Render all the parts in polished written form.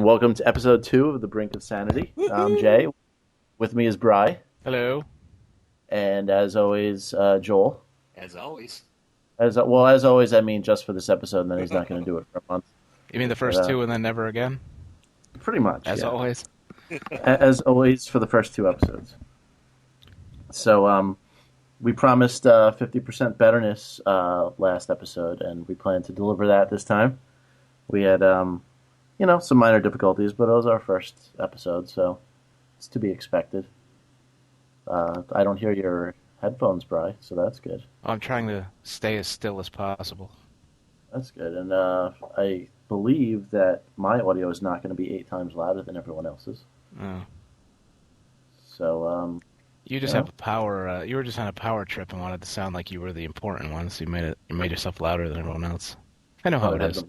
welcome to episode 2 of The Brink of Sanity. I'm Jay. With me is Bri. Hello. And as always, Joel. As always. As always, I mean just for this episode, and then he's not going to do it for a month. You mean the first two and then never again? Pretty much, As always? As always for the first 2 episodes. So, we promised 50% betterness last episode, and we plan to deliver that this time. We had, some minor difficulties, but it was our first episode, so it's to be expected. I don't hear your headphones, Bri, so that's good. I'm trying to stay as still as possible. That's good, and I believe that my audio is not going to be 8 times louder than everyone else's. Oh. So, you just have a power. You were just on a power trip and wanted to sound like you were the important one, so you made yourself louder than everyone else. I know how it is.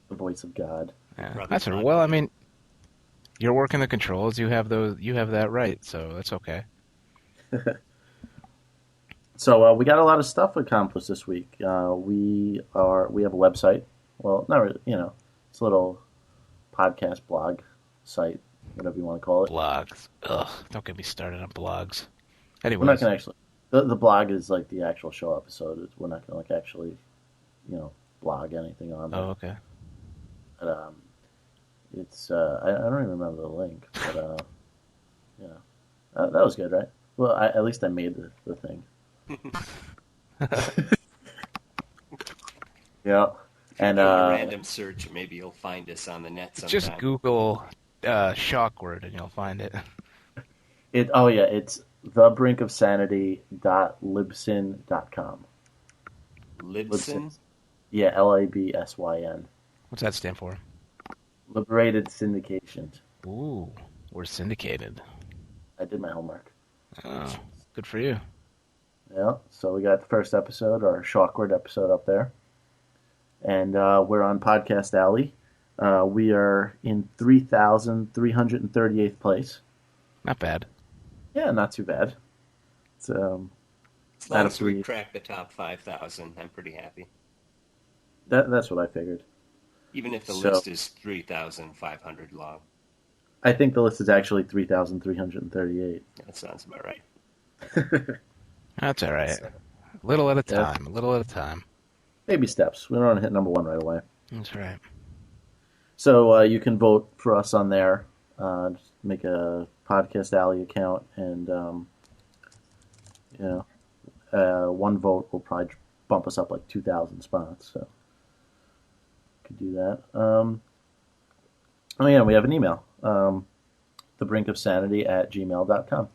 The voice of God. Yeah, that's right. Well, I mean, you're working the controls. You have that right, so that's okay. So we got a lot of stuff accomplished this week. We have a website. Well, not really, it's a little podcast blog site, whatever you want to call it. Blogs. Ugh, don't get me started on blogs. Anyways. We're not going to actually... The blog is like the actual show episode. We're not going to actually, blog anything on there. Oh, okay. But, it's... I don't even remember the link, but, that was good, right? Well, at least I made the thing. Yeah. And a random search, maybe you'll find us on the net sometime. Just Google Shockword and you'll find it. It's thebrinkofsanity.libsyn.com. Libsyn? Yeah, Labsyn. What's that stand for? Liberated Syndication. Ooh, we're syndicated. I did my homework. Oh, good for you. Yeah, so we got the first episode, our Shockword episode up there. And we're on Podcast Alley. We are in 3,338th place. Not bad. Yeah, not too bad. It's, as long as we crack the top 5,000, I'm pretty happy. That's what I figured. Even if the list is 3,500 long. I think the list is actually 3,338. That sounds about right. That's all right. A little at a time. Baby steps. We don't want to hit number 1 right away. That's right. So you can vote for us on there. Just make a Podcast Alley account, and one vote will probably bump us up like 2,000 spots. So could do that. We have an email. thebrinkofsanity@gmail.com.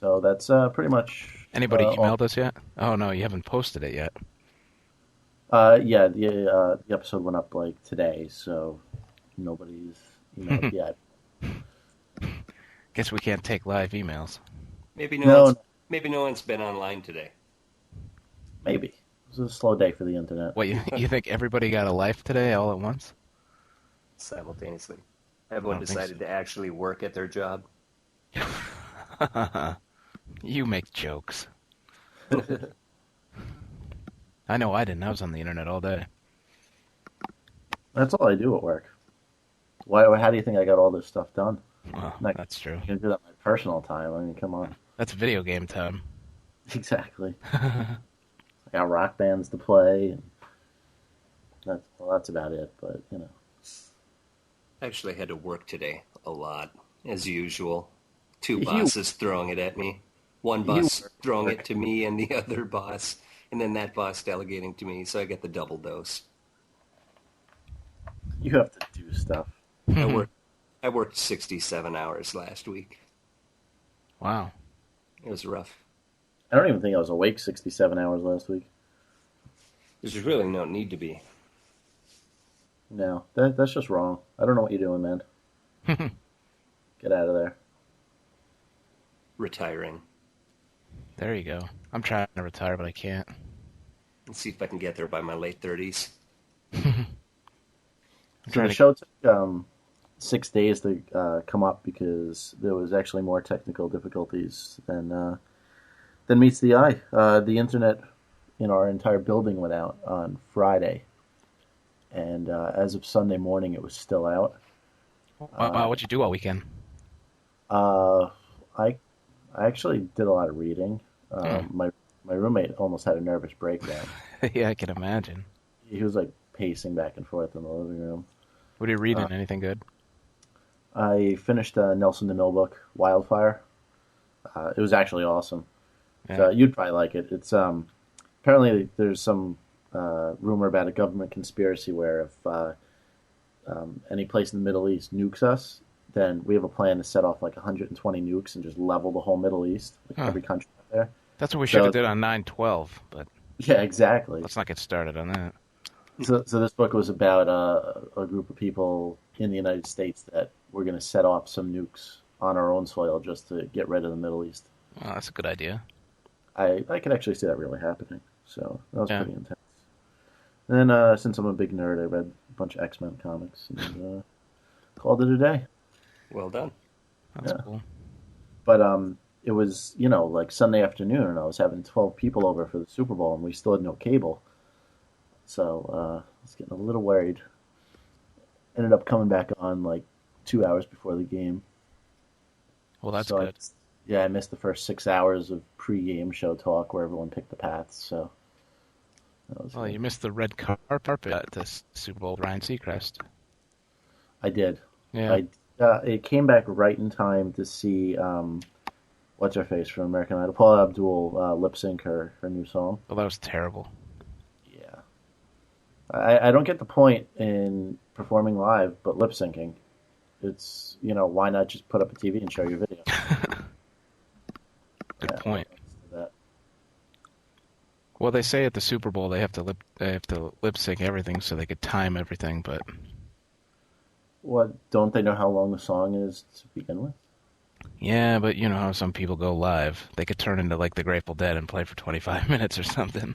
So that's pretty much... Anybody emailed us yet? Oh, no, you haven't posted it yet. Yeah, the episode went up like today, so nobody's emailed yet. Guess we can't take live emails. Maybe no one's been online today. Maybe. It was a slow day for the internet. What, you think everybody got a life today all at once? Simultaneously. Everyone decided to actually work at their job. You make jokes. I know I didn't. I was on the internet all day. That's all I do at work. How do you think I got all this stuff done? Well, that's true. You can do that in my personal time. I mean, come on. That's video game time. Exactly. I got rock bands to play. That's about it, but, I actually had to work today a lot, as usual. 2 bosses throwing it at me. One boss throwing it to me and the other boss, and then that boss delegating to me, so I get the double dose. You have to do stuff. I worked 67 hours last week. Wow. It was rough. I don't even think I was awake 67 hours last week. There's really no need to be. No, that's just wrong. I don't know what you're doing, man. Get out of there. Retiring. There you go. I'm trying to retire, but I can't. Let's see if I can get there by my late 30s. So the show took 6 days to come up because there was actually more technical difficulties than meets the eye. The internet in our entire building went out on Friday, and as of Sunday morning, it was still out. What'd you do all weekend? Uh, I I actually did a lot of reading. Hmm. My roommate almost had a nervous breakdown. Yeah, I can imagine. He was like pacing back and forth in the living room. What are you Uh, reading? Anything good? I finished Nelson DeMille book, Wildfire. It was actually awesome. Yeah. So you'd probably like it. It's apparently there's some rumor about a government conspiracy where if any place in the Middle East nukes us, then we have a plan to set off like 120 nukes and just level the whole Middle East, like Huh. every country out there. That's what we should So have did on 9/12, but yeah, exactly. let's not get started on that. So this book was about a group of people in the United States that were going to set off some nukes on our own soil just to get rid of the Middle East. Well, that's a good idea. I could actually see that really happening. So that was Yeah. pretty intense. And then since I'm a big nerd, I read a bunch of X-Men comics and called it a day. Well done. That's Yeah. cool. But it was like Sunday afternoon, and I was having 12 people over for the Super Bowl, and we still had no cable. So I was getting a little worried. Ended up coming back on like 2 hours before the game. Well, that's So good. I missed the first 6 hours of pre-game show talk where everyone picked the Pats. So that was Well, good. you missed the red carpet at the Super Bowl with Ryan Seacrest. I did. Yeah. It came back right in time to see what's her face from American Idol, Paula Abdul lip sync her new song. Well, that was terrible. Yeah, I don't get the point in performing live, but lip syncing. It's why not just put up a TV and show your video? Good Yeah, point. that. Well, they say at the Super Bowl they have to lip sync everything so they could time everything, but What don't they know how long the song is to begin with? yeah, but you know how some people go live. They could turn into like the Grateful Dead and play for 25 minutes or something.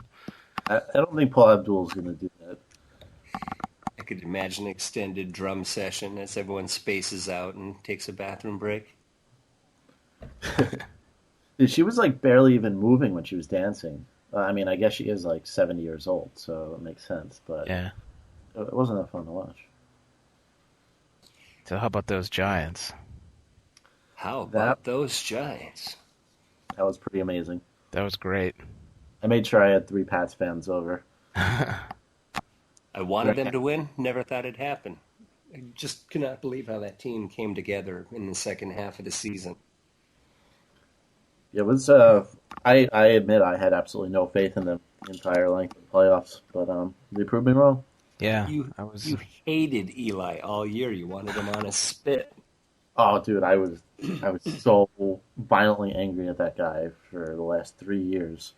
I don't think Paul Abdul's going to do that. I could imagine an extended drum session as everyone spaces out and takes a bathroom break. Dude, she was like barely even moving when she was dancing. I mean, I guess she is like 70 years old, so it makes sense. But Yeah. it wasn't that fun to watch. So how about those Giants? How about those Giants? That was pretty amazing. That was great. I made sure I had 3 Pats fans over. I wanted them to win, never thought it'd happen. I just cannot believe how that team came together in the second half of the season. It was. I admit I had absolutely no faith in them the entire length of the playoffs, but they proved me wrong. Yeah, You hated Eli all year. You wanted him on a spit. Oh, dude, I was so violently angry at that guy for the last 3 years.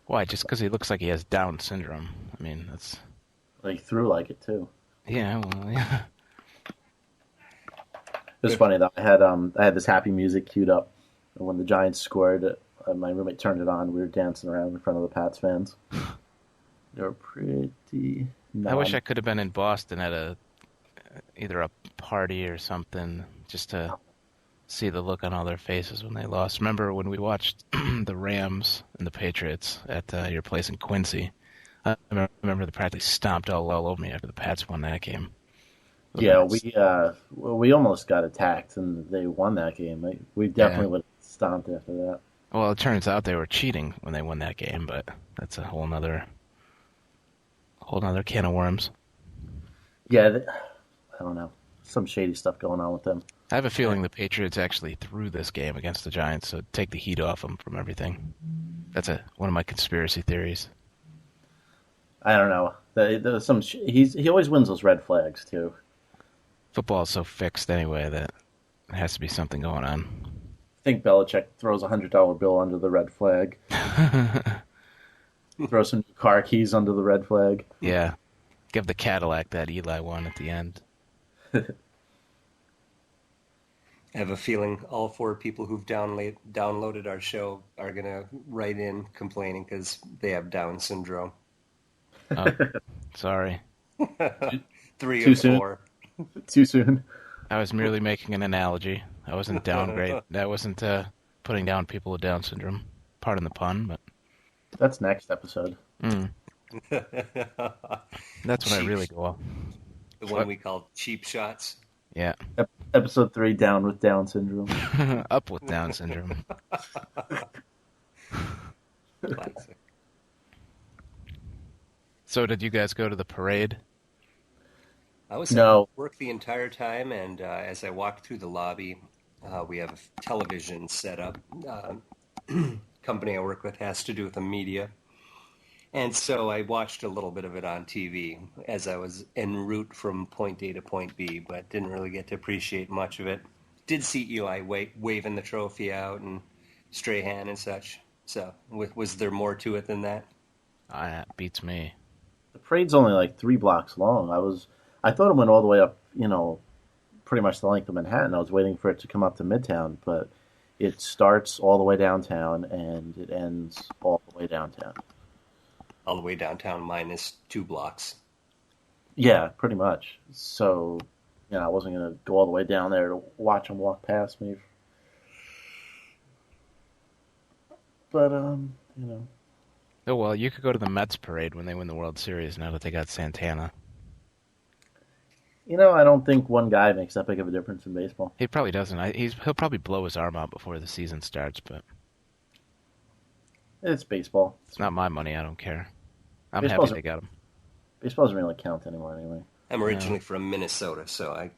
Why? Just because he looks like he has Down syndrome. I mean, that's... Like threw like it too. Yeah, well, yeah. It was funny though. I had this happy music queued up, and when the Giants scored, my roommate turned it on. We were dancing around in front of the Pats fans. They were pretty. I wish I could have been in Boston at either a party or something just to see the look on all their faces when they lost. Remember when we watched the Rams and the Patriots at your place in Quincy? I remember they practically stomped all over me after the Pats won that game. Yeah, we almost got attacked, and they won that game. We definitely would have stomped after that. Well, it turns out they were cheating when they won that game, but that's a whole nother can of worms. Yeah, I don't know. Some shady stuff going on with them. I have a feeling the Patriots actually threw this game against the Giants, so take the heat off them from everything. That's one of my conspiracy theories. I don't know. There's some. He always wins those red flags too. Football is so fixed anyway that there has to be something going on. I think Belichick throws $100 bill under the red flag. Throw some new car keys under the red flag. Yeah. Give the Cadillac that Eli won at the end. I have a feeling all 4 people who've downloaded our show are going to write in complaining because they have Down syndrome. Oh, sorry. 3 Too or soon? 4. Too soon. I was merely making an analogy. I wasn't I wasn't putting down people with Down syndrome. Pardon the pun, but... That's next episode. Mm. That's when I Cheap, really go off. the one we call cheap shots. Yeah. Episode 3, Down with Down Syndrome. Up with Down syndrome. Classic. So did you guys go to the parade? I was at No. work the entire time, and as I walked through the lobby, we have a television set up. Company I work with has to do with the media. And so I watched a little bit of it on TV as I was en route from point A to point B, but didn't really get to appreciate much of it. Did see Eli waving the trophy out and Strahan and such. So was there more to it than that? That beats me. The parade's only like 3 blocks long. I thought it went all the way up, pretty much the length of Manhattan. I was waiting for it to come up to Midtown, but it starts all the way downtown and it ends all the way downtown. All the way downtown minus 2 blocks. Yeah, pretty much. So, I wasn't going to go all the way down there to watch them walk past me. But, Oh, well, you could go to the Mets parade when they win the World Series now that they got Santana. I don't think one guy makes that big of a difference in baseball. He probably doesn't. He'll probably blow his arm out before the season starts, but It's baseball. it's not my money. I don't care. I'm Baseball's- happy they got him. Baseball doesn't really count anymore anyway. I'm originally from Minnesota, so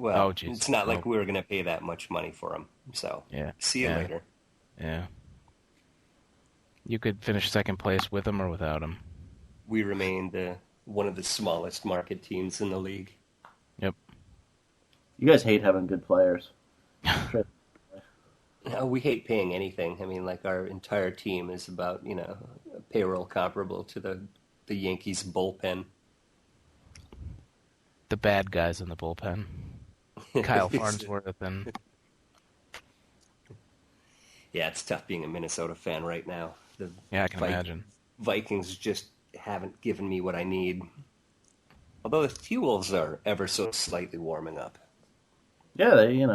Oh, geez. it's not like Oh. we were going to pay that much money for him. So Yeah. see you Yeah. later. Yeah. You could finish second place with him or without him. We remained one of the smallest market teams in the league. Yep. You guys hate having good players. Sure. No, we hate paying anything. I mean, like our entire team is about, payroll comparable to the Yankees bullpen. The bad guys in the bullpen. Kyle Farnsworth and... Yeah, it's tough being a Minnesota fan right now. Yeah, I can imagine. Vikings just haven't given me what I need. Although the T-Wolves are ever so slightly warming up. Yeah, they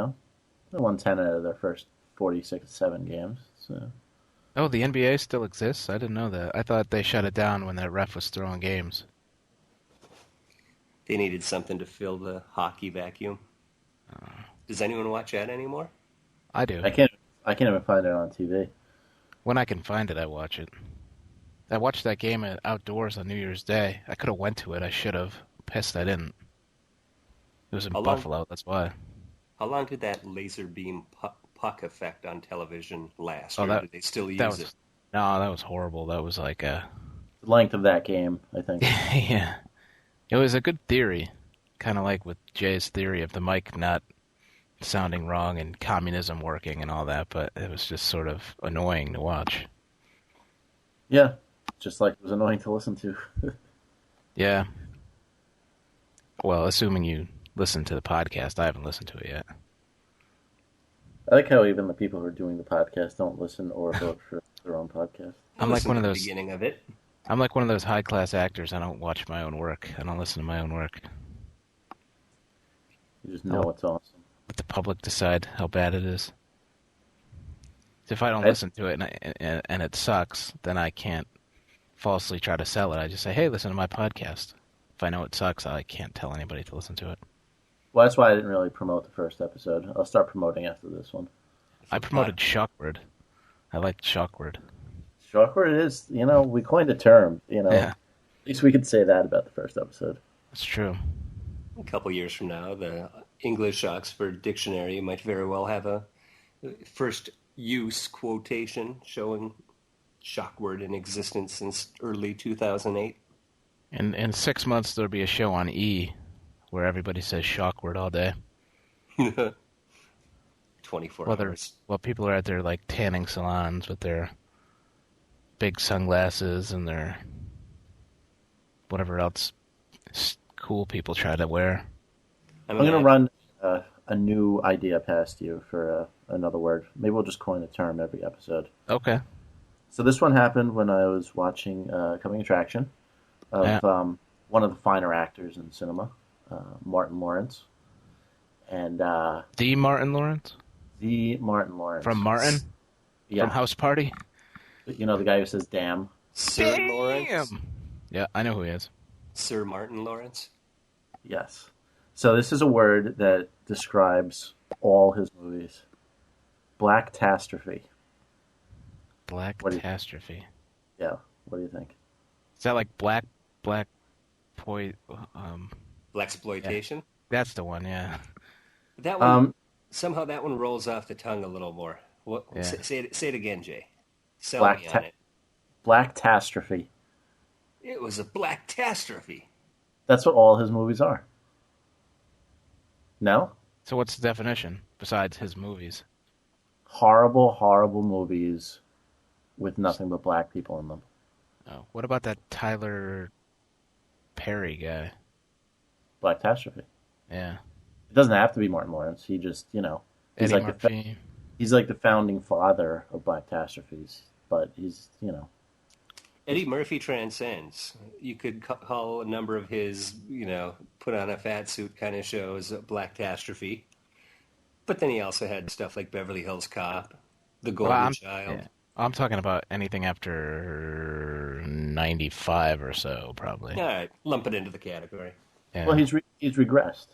won 10 out of their first 46-7 games. So Oh, the NBA still exists? I didn't know that. I thought they shut it down when that ref was throwing games. They needed something to fill the hockey vacuum. Does anyone watch that anymore? I do. I can't even find it on TV. When I can find it, I watch it. I watched that game outdoors on New Year's Day. I could have went to it. I should have. Pissed I didn't. It was in How long- Buffalo, that's why. How long did that laser beam puck effect on television last? Oh, or that- do they still use That was it? No, that was horrible. That was like The length of that game, I think. yeah. It was a good theory. Kind of like with Jay's theory of the mic not sounding wrong and communism working and all that, but it was just sort of annoying to watch. Yeah, just like it was annoying to listen to. Yeah. Well, assuming you listen to the podcast. I haven't listened to it yet. I like how even the people who are doing the podcast don't listen or vote for their own podcast. I'm like Listen one to of the those. beginning of it. I'm like one of those high-class actors. I don't watch my own work. I don't listen to my own work. You just know it's awesome. Let the public decide how bad it is. If I don't I- listen to it and it sucks, then I can't falsely try to sell it. I just say, hey, listen to my podcast. If I know it sucks, I can't tell anybody to listen to it. Well, that's why I didn't really promote the first episode. I'll start promoting after this one. I promoted Shockword. I liked Shockword. Shockword is, we coined a term, Yeah, At least we could say that about the first episode. that's true. A couple years from now, the English Oxford Dictionary might very well have a first use quotation showing Shockword in existence since early 2008. In 6 months, there'll be a show on E where everybody says Shockword all day. 24 Well, hours. people are at their like tanning salons with their big sunglasses and their whatever else cool people try to wear. I'm going to run a new idea past you for another word. Maybe we'll just coin a term every episode. Okay. So this one happened when I was watching Coming Attraction of one of the finer actors in cinema, Martin Lawrence. And The Martin Lawrence? the Martin Lawrence. From Martin? Yeah. From House Party? The guy who says damn. Sir Lawrence. Damn! Yeah, I know who he is. Sir Martin Lawrence. Yes. So this is a word that describes all his movies. Blacktastrophe. What do you? Blacktastrophe. Yeah. What do you think? Is that like black poi? Um, yeah, Blaxploitation. that's the one. Yeah, That one Um, somehow that one rolls off the tongue a little more. What? yeah. Say it again, Jay. Sell black me on it. Blacktastrophe. It was a black catastrophe. That's what all his movies are. No? So what's the definition besides his movies? Horrible, horrible movies with nothing but black people in them. Oh, what about that Tyler Perry guy? Blacktastrophe. Yeah, It doesn't have to be Martin Lawrence. He just, he's Eddie like Murphy. he's like the founding father of Blacktastrophes. But he's, Eddie Murphy transcends. You could call a number of his, put on a fat suit kind of shows a black catastrophe. But then he also had stuff like Beverly Hills Cop, The Well, Golden yeah, Child. I'm talking about anything after '95 or so, probably. All right, lump it into the category. well, Yeah. he's regressed.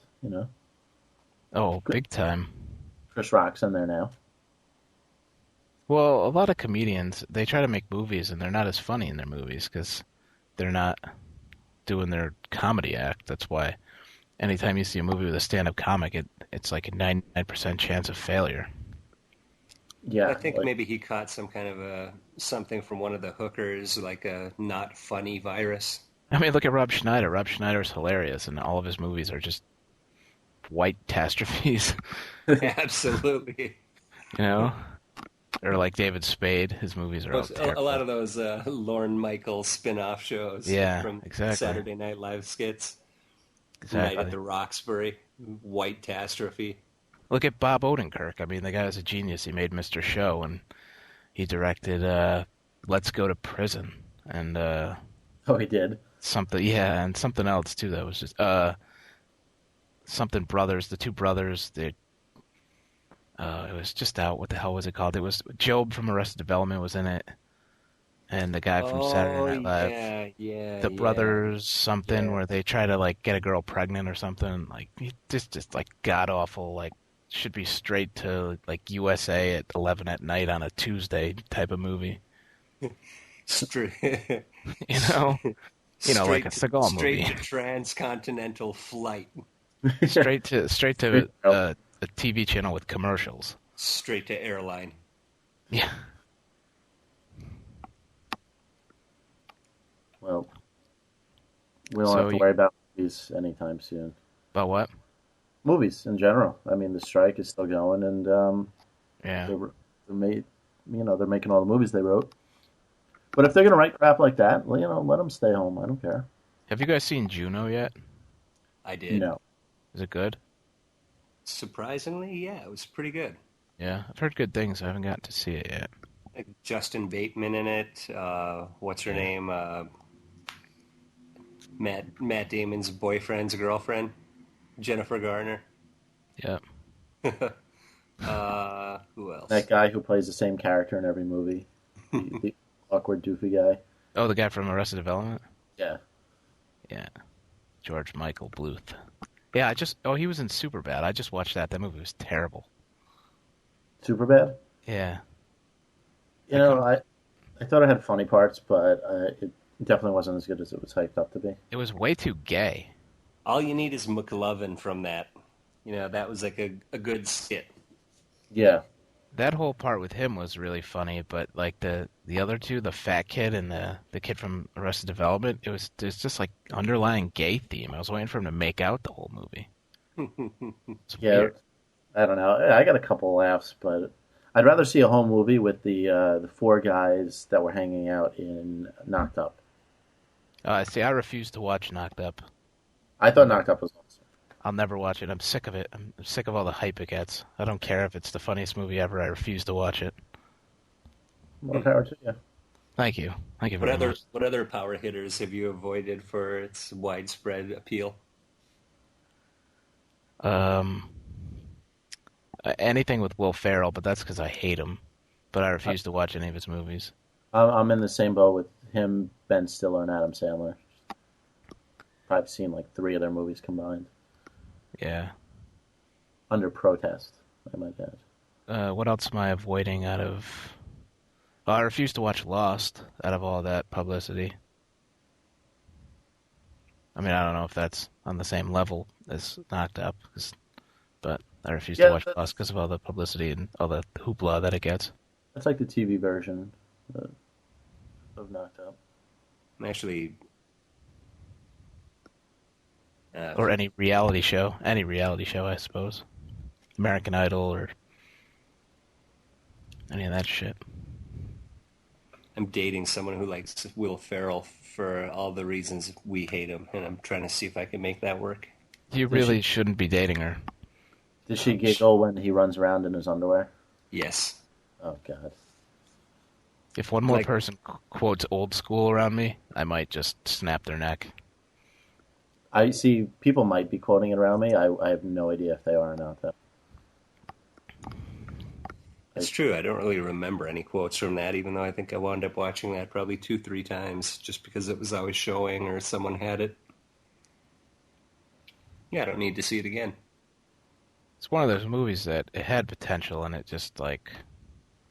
Oh, big time. Chris Rock's in there now. Well, a lot of comedians, they try to make movies and they're not as funny in their movies because they're not doing their comedy act. That's why anytime you see a movie with a stand-up comic, it's like a 99% chance of failure. Yeah, I think like, maybe he caught some kind of something from one of the hookers, like a not funny virus. I mean, look at Rob Schneider. Rob Schneider's hilarious, and all of his movies are just white catastrophes, Absolutely. you know? Or like David Spade, his movies are all A lot terrible. of those Lorne Michaels spin-off shows Yeah, from exactly. Saturday Night Live skits. Night at Exactly. the Roxbury, White Catastrophe. Look at Bob Odenkirk. I mean, the guy was a genius. He made Mr. Show, and he directed Let's Go to Prison, and oh, he did. and something else too. That was just something Brothers, the two brothers. It was just out. What the hell was it called? It was Job from Arrested Development was in it, and the guy from Saturday Oh Night Live. yeah. The brothers something where they try to like get a girl pregnant or something. Like just like god awful. Like should be straight to like USA at 11 at night on a Tuesday type of movie. Straight, You know, like a Seagal straight movie. to transcontinental flight, straight to There you go. a TV channel with commercials. straight to airline. Yeah. Well, we don't So have to worry about movies anytime soon. About what? Movies in general. I mean, the strike is still going, and Yeah. they're made, they're making all the movies they wrote. But if they're gonna write crap like that, well, let them stay home. I don't care. Have you guys seen Juno yet? I did. No. Is it good? Surprisingly, yeah, it was pretty good. Yeah, I've heard good things. I haven't gotten to see it yet. Like Justin Bateman in it. What's her name? Matt Damon's boyfriend's girlfriend, Jennifer Garner. Yep. Who else? That guy who plays the same character in every movie, the awkward, doofy guy. Oh, the guy from Arrested Development? Yeah. Yeah. George Michael Bluth. Yeah, he was in Superbad. I just watched that. That movie was terrible. Super bad. Yeah. I thought it had funny parts, but it definitely wasn't as good as it was hyped up to be. It was way too gay. All you need is McLovin from that. That was like a good skit. Yeah. That whole part with him was really funny, but like the other two, the fat kid and the kid from Arrested Development, there's just like underlying gay theme. I was waiting for him to make out the whole movie. It's Yeah. weird. I don't know. I got a couple of laughs, but I'd rather see a whole movie with the four guys that were hanging out in Knocked Up. See, I refuse to watch Knocked Up. I thought Knocked Up was awesome. I'll never watch it. I'm sick of it. I'm sick of all the hype it gets. I don't care if it's the funniest movie ever. I refuse to watch it. More power to you. Thank you. Thank you very much. What other power hitters have you avoided for its widespread appeal? Anything with Will Ferrell, but that's because I hate him. But I refuse to watch any of his movies. I'm in the same boat with him, Ben Stiller, and Adam Sandler. probably seen like 3 of their movies combined Yeah. under protest, I might add. What else am I avoiding out of... I refuse to watch Lost out of all that publicity. I mean, I don't know if that's on the same level as Knocked Up, but I refuse to Yeah, watch Lost because of all the publicity and all the hoopla that it gets. that's like the TV version of Knocked Up. I'm actually... Or any reality show. Any reality show, I suppose. American Idol or any of that shit. I'm dating someone who likes Will Ferrell for all the reasons we hate him, and I'm trying to see if I can make that work. You really shouldn't be dating her. Does she giggle when he runs around in his underwear? Yes. Oh, God. If one more person quotes old school around me, I might just snap their neck. I see people might be quoting it around me. I have no idea if they are or not, though. It's true. I don't really remember any quotes from that, even though I think I wound up watching that probably 2-3 times just because it was always showing or someone had it. Yeah, I don't need to see it again. It's one of those movies that it had potential and it just,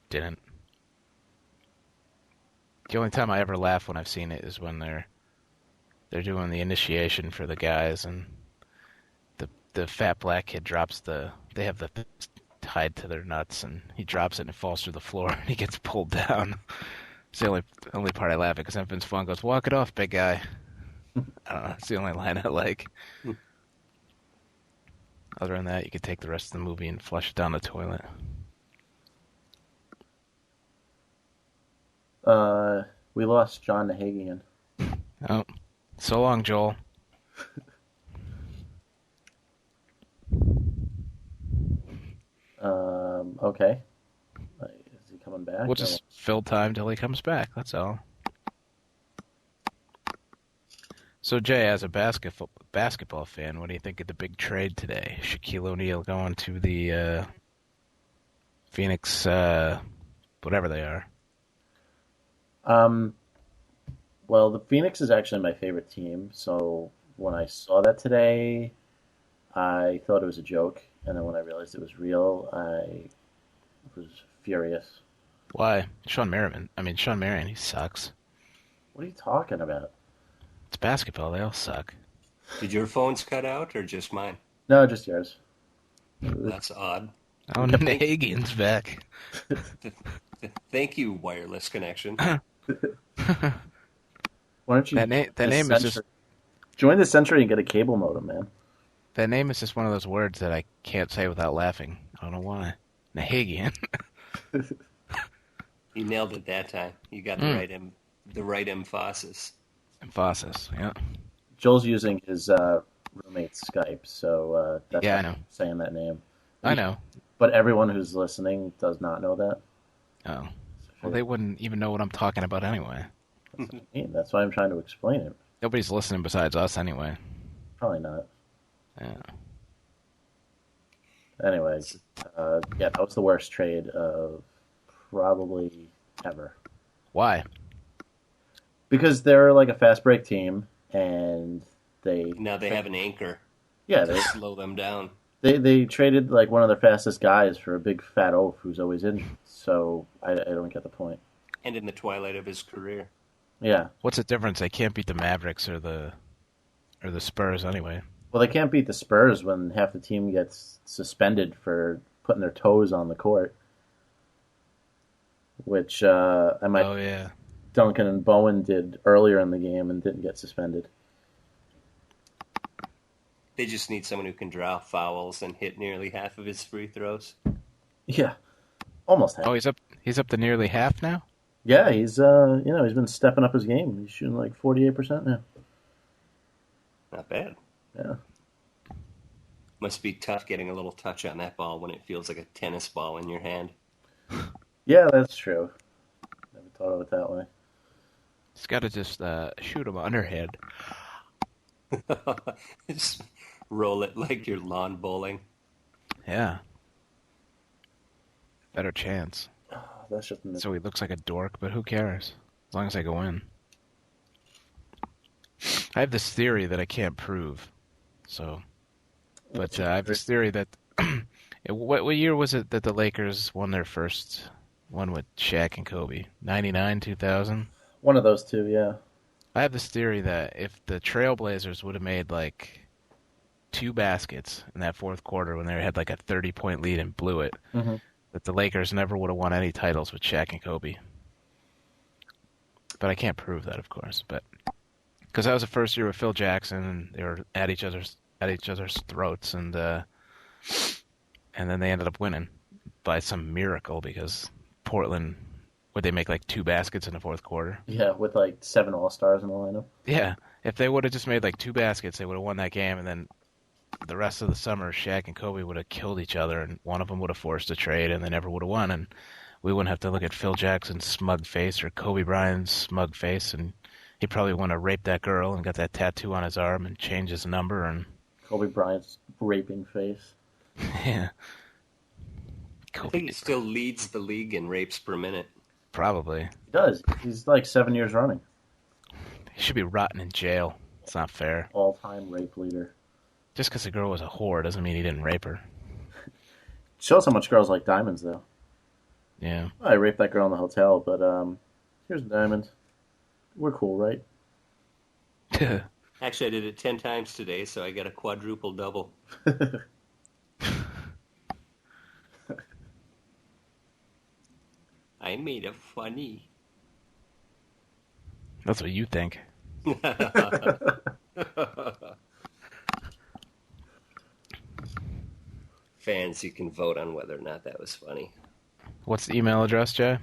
didn't. The only time I ever laugh when I've seen it is when they're doing the initiation for the guys and the fat black kid drops they have the tied to their nuts, and he drops it and it falls through the floor, and he gets pulled down. It's the only part I laugh at, because then Vince Vaughn goes, "Walk it off, big guy." I don't know. It's the only line I like. Other than that, you could take the rest of the movie and flush it down the toilet. We lost John Nahagian. Oh, so long, Joel. Okay. Is he coming back? We'll just fill time till he comes back. That's all. So, Jay, as a basketball fan, what do you think of the big trade today? Shaquille O'Neal going to the Phoenix, whatever they are. Well, the Phoenix is actually my favorite team, so when I saw that today, I thought it was a joke, and then when I realized it was real, I was furious. Why? Sean Marion, he sucks. What are you talking about? It's basketball. They all suck. Did your phones cut out or just mine? No, just yours. That's odd. Oh, Nahagian's back. Thank you, wireless connection. Why don't you... That name is just... Join the Century and get a cable modem, man. That name is just one of those words that I can't say without laughing. I don't know why. Nahagian. You nailed it that time. You got the right emphasis. Emphasis, yeah. Joel's using his roommate's Skype, so that's yeah, why I know. I'm saying that name. I know. But everyone who's listening does not know that. Oh. Well, they wouldn't even know what I'm talking about anyway. That's what I mean. That's why I'm trying to explain it. Nobody's listening besides us anyway. Probably not. Yeah. Anyway, that was the worst trade of probably ever. Why? Because they're like a fast break team, and now they have an anchor. Yeah, to slow them down. They traded like one of their fastest guys for a big fat oaf who's always injured. So I don't get the point. And in the twilight of his career. Yeah. What's the difference? They can't beat the Mavericks or the Spurs anyway. Well, they can't beat the Spurs when half the team gets suspended for putting their toes on the court. Which Oh, yeah. Duncan and Bowen did earlier in the game and didn't get suspended. They just need someone who can draw fouls and hit nearly half of his free throws. Yeah, almost half. Oh, he's up to nearly half now? Yeah, he's he's been stepping up his game. He's shooting like 48% now. Not bad. Yeah. Must be tough getting a little touch on that ball when it feels like a tennis ball in your hand. Yeah, that's true. Never thought of it that way. He's got to just shoot him underhand. Just roll it like you're lawn bowling. Yeah. Better chance. That's just So he looks like a dork, but who cares? As long as I go in. I have this theory that I can't prove. So, but I have this theory that what year was it that the Lakers won their first one with Shaq and Kobe? 99, 2000? One of those two, yeah. I have this theory that if the Trailblazers would have made like 2 baskets in that fourth quarter when they had like a 30-point lead and blew it, Mm-hmm. that the Lakers never would have won any titles with Shaq and Kobe. But I can't prove that, of course. But because that was the first year with Phil Jackson, and they were at each other's throats, and then they ended up winning by some miracle because Portland, would they make like 2 baskets in the fourth quarter? Yeah, with like 7 All-Stars in the lineup. Yeah, if they would have just made like 2 baskets, they would have won that game, and then the rest of the summer, Shaq and Kobe would have killed each other, and one of them would have forced a trade, and they never would have won, and we wouldn't have to look at Phil Jackson's smug face or Kobe Bryant's smug face, and he probably wouldn't have raped that girl and got that tattoo on his arm and changed his number, and Kobe Bryant's raping face. yeah. I think he still leads the league in rapes per minute. Probably. He does. He's like 7 years running. He should be rotting in jail. It's not fair. All-time rape leader. Just because the girl was a whore doesn't mean he didn't rape her. Shows how much girls like diamonds, though. Yeah. I raped that girl in the hotel, but here's a diamond. We're cool, right? Actually, I did it 10 times today, so I got a quadruple double. I made it funny. That's what you think. Fans, you can vote on whether or not that was funny. What's the email address, Jay?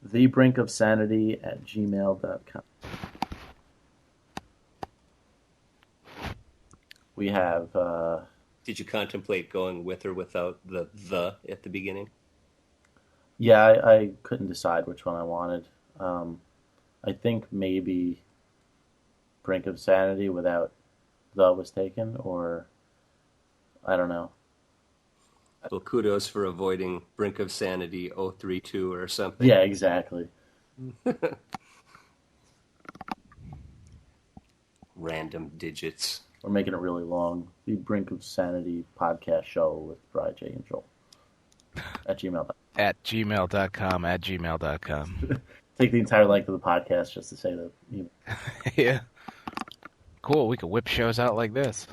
thebrinkofsanity@gmail.com. We have... Did you contemplate going with or without the at the beginning? Yeah, I couldn't decide which one I wanted. I think maybe Brink of Sanity without the was taken, or I don't know. Well, kudos for avoiding Brink of Sanity 032 or something. Yeah, exactly. Random digits. We're making it really long. The Brink of Sanity podcast show with Bri, Jay, and Joel. At gmail.com. At gmail.com. Take the entire length of the podcast just to say that. Yeah. Cool, we could whip shows out like this.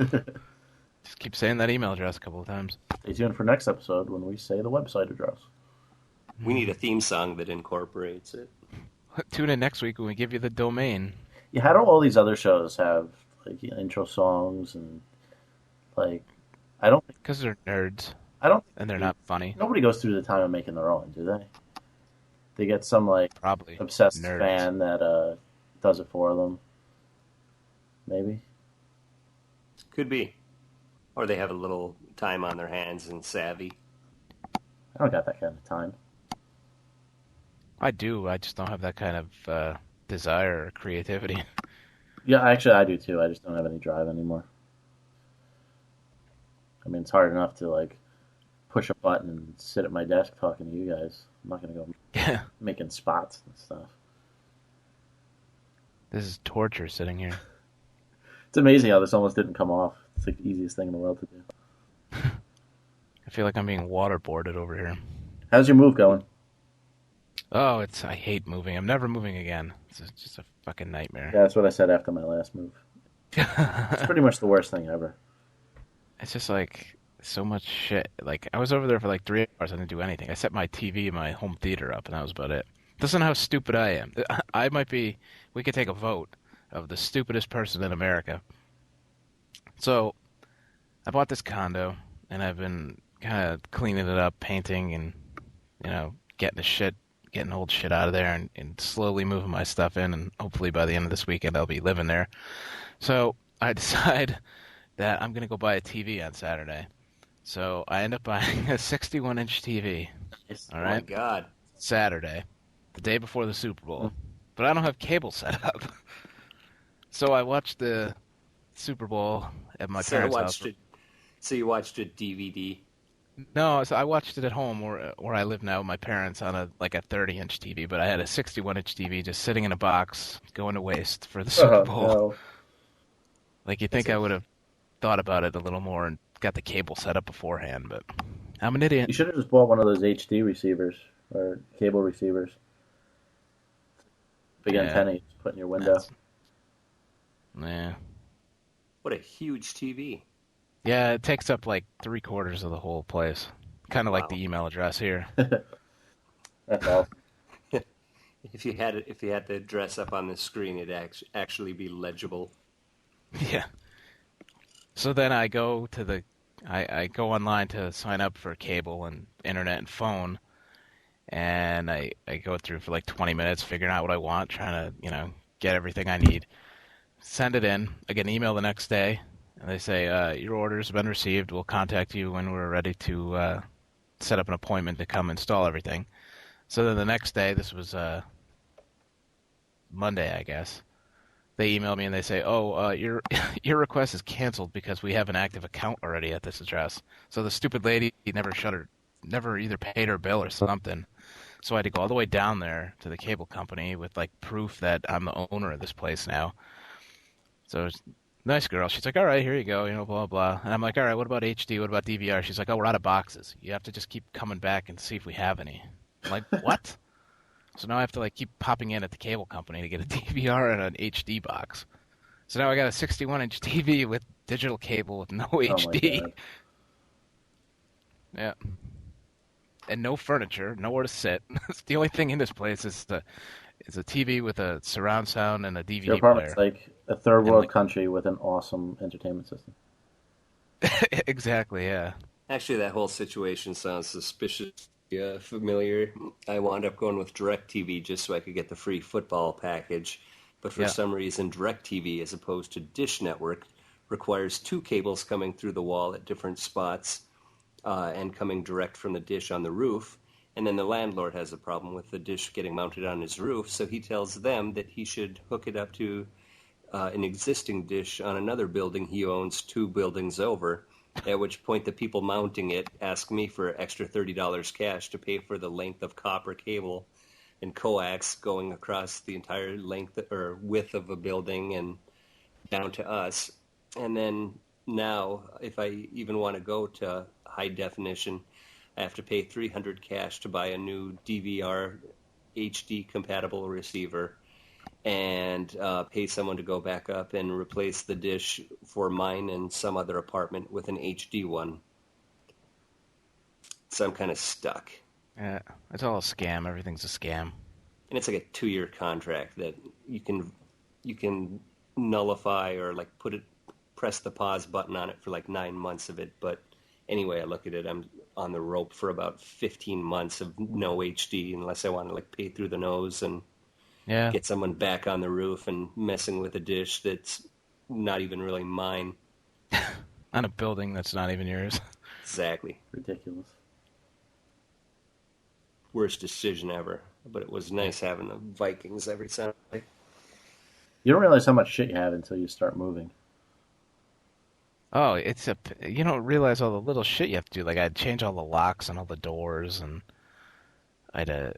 Just keep saying that email address a couple of times. Stay tuned for next episode when we say the website address. We need a theme song that incorporates it. Tune in next week when we give you the domain. Yeah, how do all these other shows have like intro songs and like I don't think Because they're nerds. I don't And they're not funny. Nobody goes through the time of making their own, do they? They get some like Probably. obsessed Nerds. fan that does it for them. Maybe. Could be. Or they have a little time on their hands and savvy. I don't got that kind of time. I do. I just don't have that kind of desire or creativity. Yeah, actually I do too. I just don't have any drive anymore. I mean, it's hard enough to like push a button and sit at my desk talking to you guys. I'm not going to go Yeah. making spots and stuff. This is torture sitting here. It's amazing how this almost didn't come off. It's like the easiest thing in the world to do. I feel like I'm being waterboarded over here. How's your move going? Oh, I hate moving. I'm never moving again. It's just a fucking nightmare. Yeah, that's what I said after my last move. It's pretty much the worst thing ever. It's just like so much shit. Like I was over there for like 3 hours. I didn't do anything. I set my TV and my home theater up, and that was about it. Listen how stupid I am. I might be. We could take a vote of the stupidest person in America. So, I bought this condo, and I've been kind of cleaning it up, painting, and getting old shit out of there, and slowly moving my stuff in, and hopefully by the end of this weekend I'll be living there. So I decide that I'm gonna go buy a TV on Saturday. So I end up buying a 61-inch TV. All right, Oh my God. Saturday, the day before the Super Bowl, but I don't have cable set up. So I watched the Super Bowl at my parents' house. So you watched a DVD? No, so I watched it at home where I live now with my parents on a 30-inch TV, but I had a 61-inch TV just sitting in a box going to waste for the Super Bowl. No. Like, you think I would have thought about it a little more and got the cable set up beforehand, but I'm an idiot. You should have just bought one of those HD receivers or cable receivers. Big antenna you just put in your window. Yeah. What a huge TV. Yeah, it takes up like 3/4 of the whole place. Kind of like the email address here. That's awesome. If you had the address up on the screen, it'd actually be legible. Yeah. So then I go to I go online to sign up for cable and internet and phone, and I go through for like 20 minutes figuring out what I want, trying to, get everything I need. Send it in. I get an email the next day, and they say, your order's been received. We'll contact you when we're ready to set up an appointment to come install everything. So then the next day, this was Monday, I guess, they email me and they say, your request is canceled because we have an active account already at this address. So the stupid lady never either paid her bill or something. So I had to go all the way down there to the cable company with like proof that I'm the owner of this place now. So nice girl. She's like, all right, here you go, blah, blah. And I'm like, all right, what about HD? What about DVR? She's like, oh, we're out of boxes. You have to just keep coming back and see if we have any. I'm like, what? So now I have to like keep popping in at the cable company to get a DVR and an HD box. So now I got a 61-inch TV with digital cable with no HD. My God. Yeah. And no furniture, nowhere to sit. The only thing in this place is a TV with a surround sound and a DVD Your apartment's player. like a third world country with an awesome entertainment system. Exactly, yeah. Actually, that whole situation sounds suspicious. Yeah, familiar. I wound up going with DirecTV just so I could get the free football package. But for some reason, DirecTV, as opposed to Dish Network, requires two cables coming through the wall at different spots and coming direct from the dish on the roof. And then the landlord has a problem with the dish getting mounted on his roof, so he tells them that he should hook it up to an existing dish on another building he owns 2 buildings over. At which point the people mounting it ask me for extra $30 cash to pay for the length of copper cable and coax going across the entire length or width of a building and down to us. And then now, if I even want to go to high definition, I have to pay $300 cash to buy a new DVR HD compatible receiver and pay someone to go back up and replace the dish for mine and some other apartment with an HD one. So I'm kind of stuck. Yeah, it's all a scam. Everything's a scam. And it's like a 2-year contract that you can nullify or like press the pause button on it for like 9 months of it. But anyway, I look at it, I'm on the rope for about 15 months of no HD unless I want to like pay through the nose and get someone back on the roof and messing with a dish that's not even really mine. On a building that's not even yours. Exactly. Ridiculous. Worst decision ever. But it was nice having the Vikings every Sunday. You don't realize how much shit you have until you start moving. Oh, you don't realize all the little shit you have to do. Like, I'd change all the locks on all the doors, and the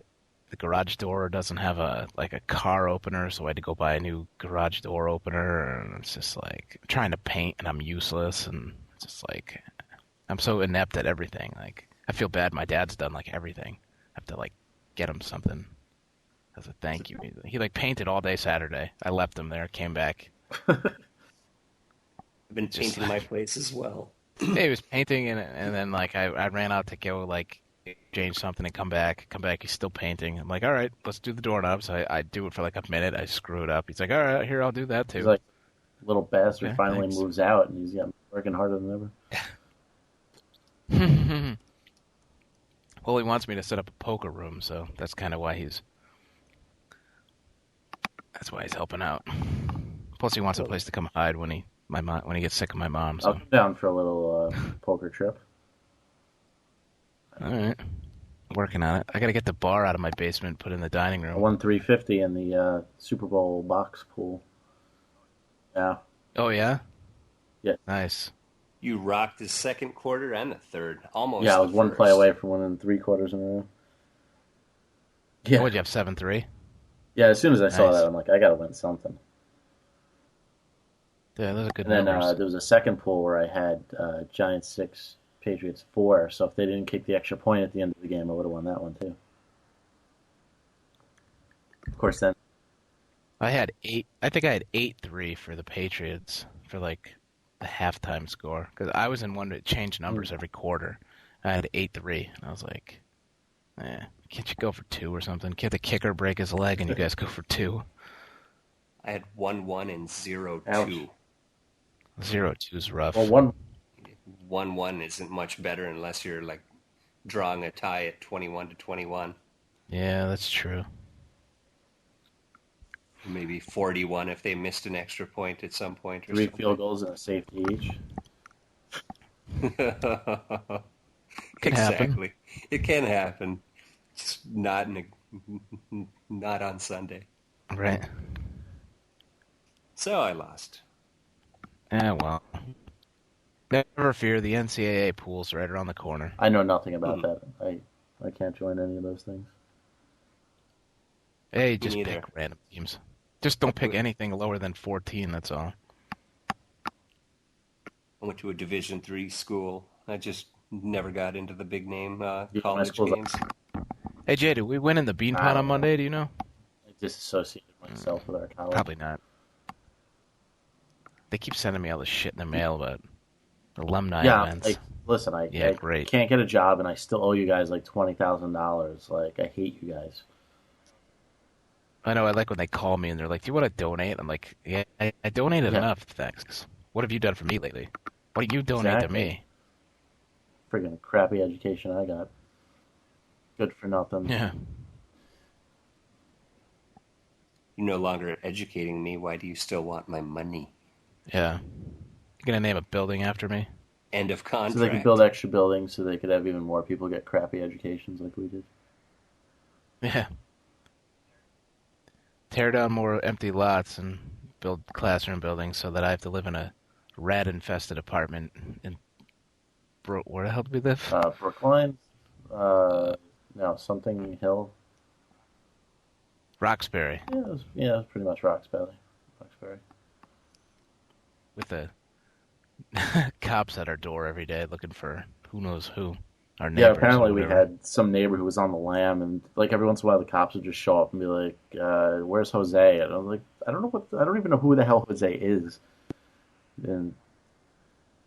garage door doesn't have a car opener, so I had to go buy a new garage door opener, and it's just like trying to paint, and I'm useless, and it's just like I'm so inept at everything. Like, I feel bad. My dad's done like everything. I have to like get him something as a thank you. He like painted all day Saturday. I left him there, came back. I've been painting my place as well. Yeah, he was painting, and then like I ran out to go like change something and come back. He's still painting. I'm like, all right, let's do the doorknobs. I do it for like a minute. I screw it up. He's like, all right, here, I'll do that too. He's like, little bastard finally moves out, and he's working harder than ever. Well, he wants me to set up a poker room, so that's kind of why that's why he's helping out. Plus, he wants a place to come hide when he gets sick of my mom. So. I'll come down for a little poker trip. All right, working on it. I got to get the bar out of my basement, put in the dining room. I won $350 in the Super Bowl box pool. Yeah. Oh yeah. Yeah. Nice. You rocked the second quarter and the third, almost. Yeah, I was one play away from winning 3 quarters in a row. Yeah. What'd you have, 7-3? Yeah, as soon as I saw that, I'm like, I gotta win something. Yeah, those are good And then numbers. there was a second pool where I had Giants 6, Patriots 4. So if they didn't kick the extra point at the end of the game, I would have won that one too. Of course, then I had 8. I think I had 8-3 for the Patriots for like the halftime score because I was in one that changed numbers every quarter. I had 8-3, and I was like, can't you go for 2 or something? Can't the kicker break his leg and you guys go for 2? I had 1-1 and 0-2. Ouch. 0-2 is rough. Well, 1-1 isn't much better unless you're like drawing a tie at 21-21. Yeah, that's true. Maybe 41 if they missed an extra point at some point or 3 something. field goals and a safety each. Exactly. It can happen. Just not on Sunday. Right. So I lost. Yeah, well. Never fear, the NCAA pool's right around the corner. I know nothing about that. I can't join any of those things. Hey, just pick random teams. Just don't pick anything lower than 14, that's all. I went to a Division III school. I just never got into the big name college school's games. Hey, Jay, did we win in the bean pot on Monday? Do you know? I disassociated myself with our college. Probably not. They keep sending me all this shit in the mail about alumni events. Like, listen, I great. can't get a job and I still owe you guys like $20,000. Like, I hate you guys. I know, I like when they call me and they're like, do you want to donate? I'm like, yeah, I donated enough, thanks. What have you done for me lately? What do you donate to me? Friggin' crappy education I got. Good for nothing. Yeah. You're no longer educating me. Why do you still want my money? Yeah. You gonna name a building after me? End of contract. So they could build extra buildings so they could have even more people get crappy educations like we did. Yeah. Tear down more empty lots and build classroom buildings so that I have to live in a rat-infested apartment in... Where the hell do we live? Brookline? No, something Hill. Roxbury. Yeah, it was pretty much Roxbury. With the cops at our door every day looking for who knows who. Our neighbors. Yeah, apparently we had some neighbor who was on the lam, and like every once in a while the cops would just show up and be like, "Where's Jose?" And I was like, I don't even know who the hell Jose is. And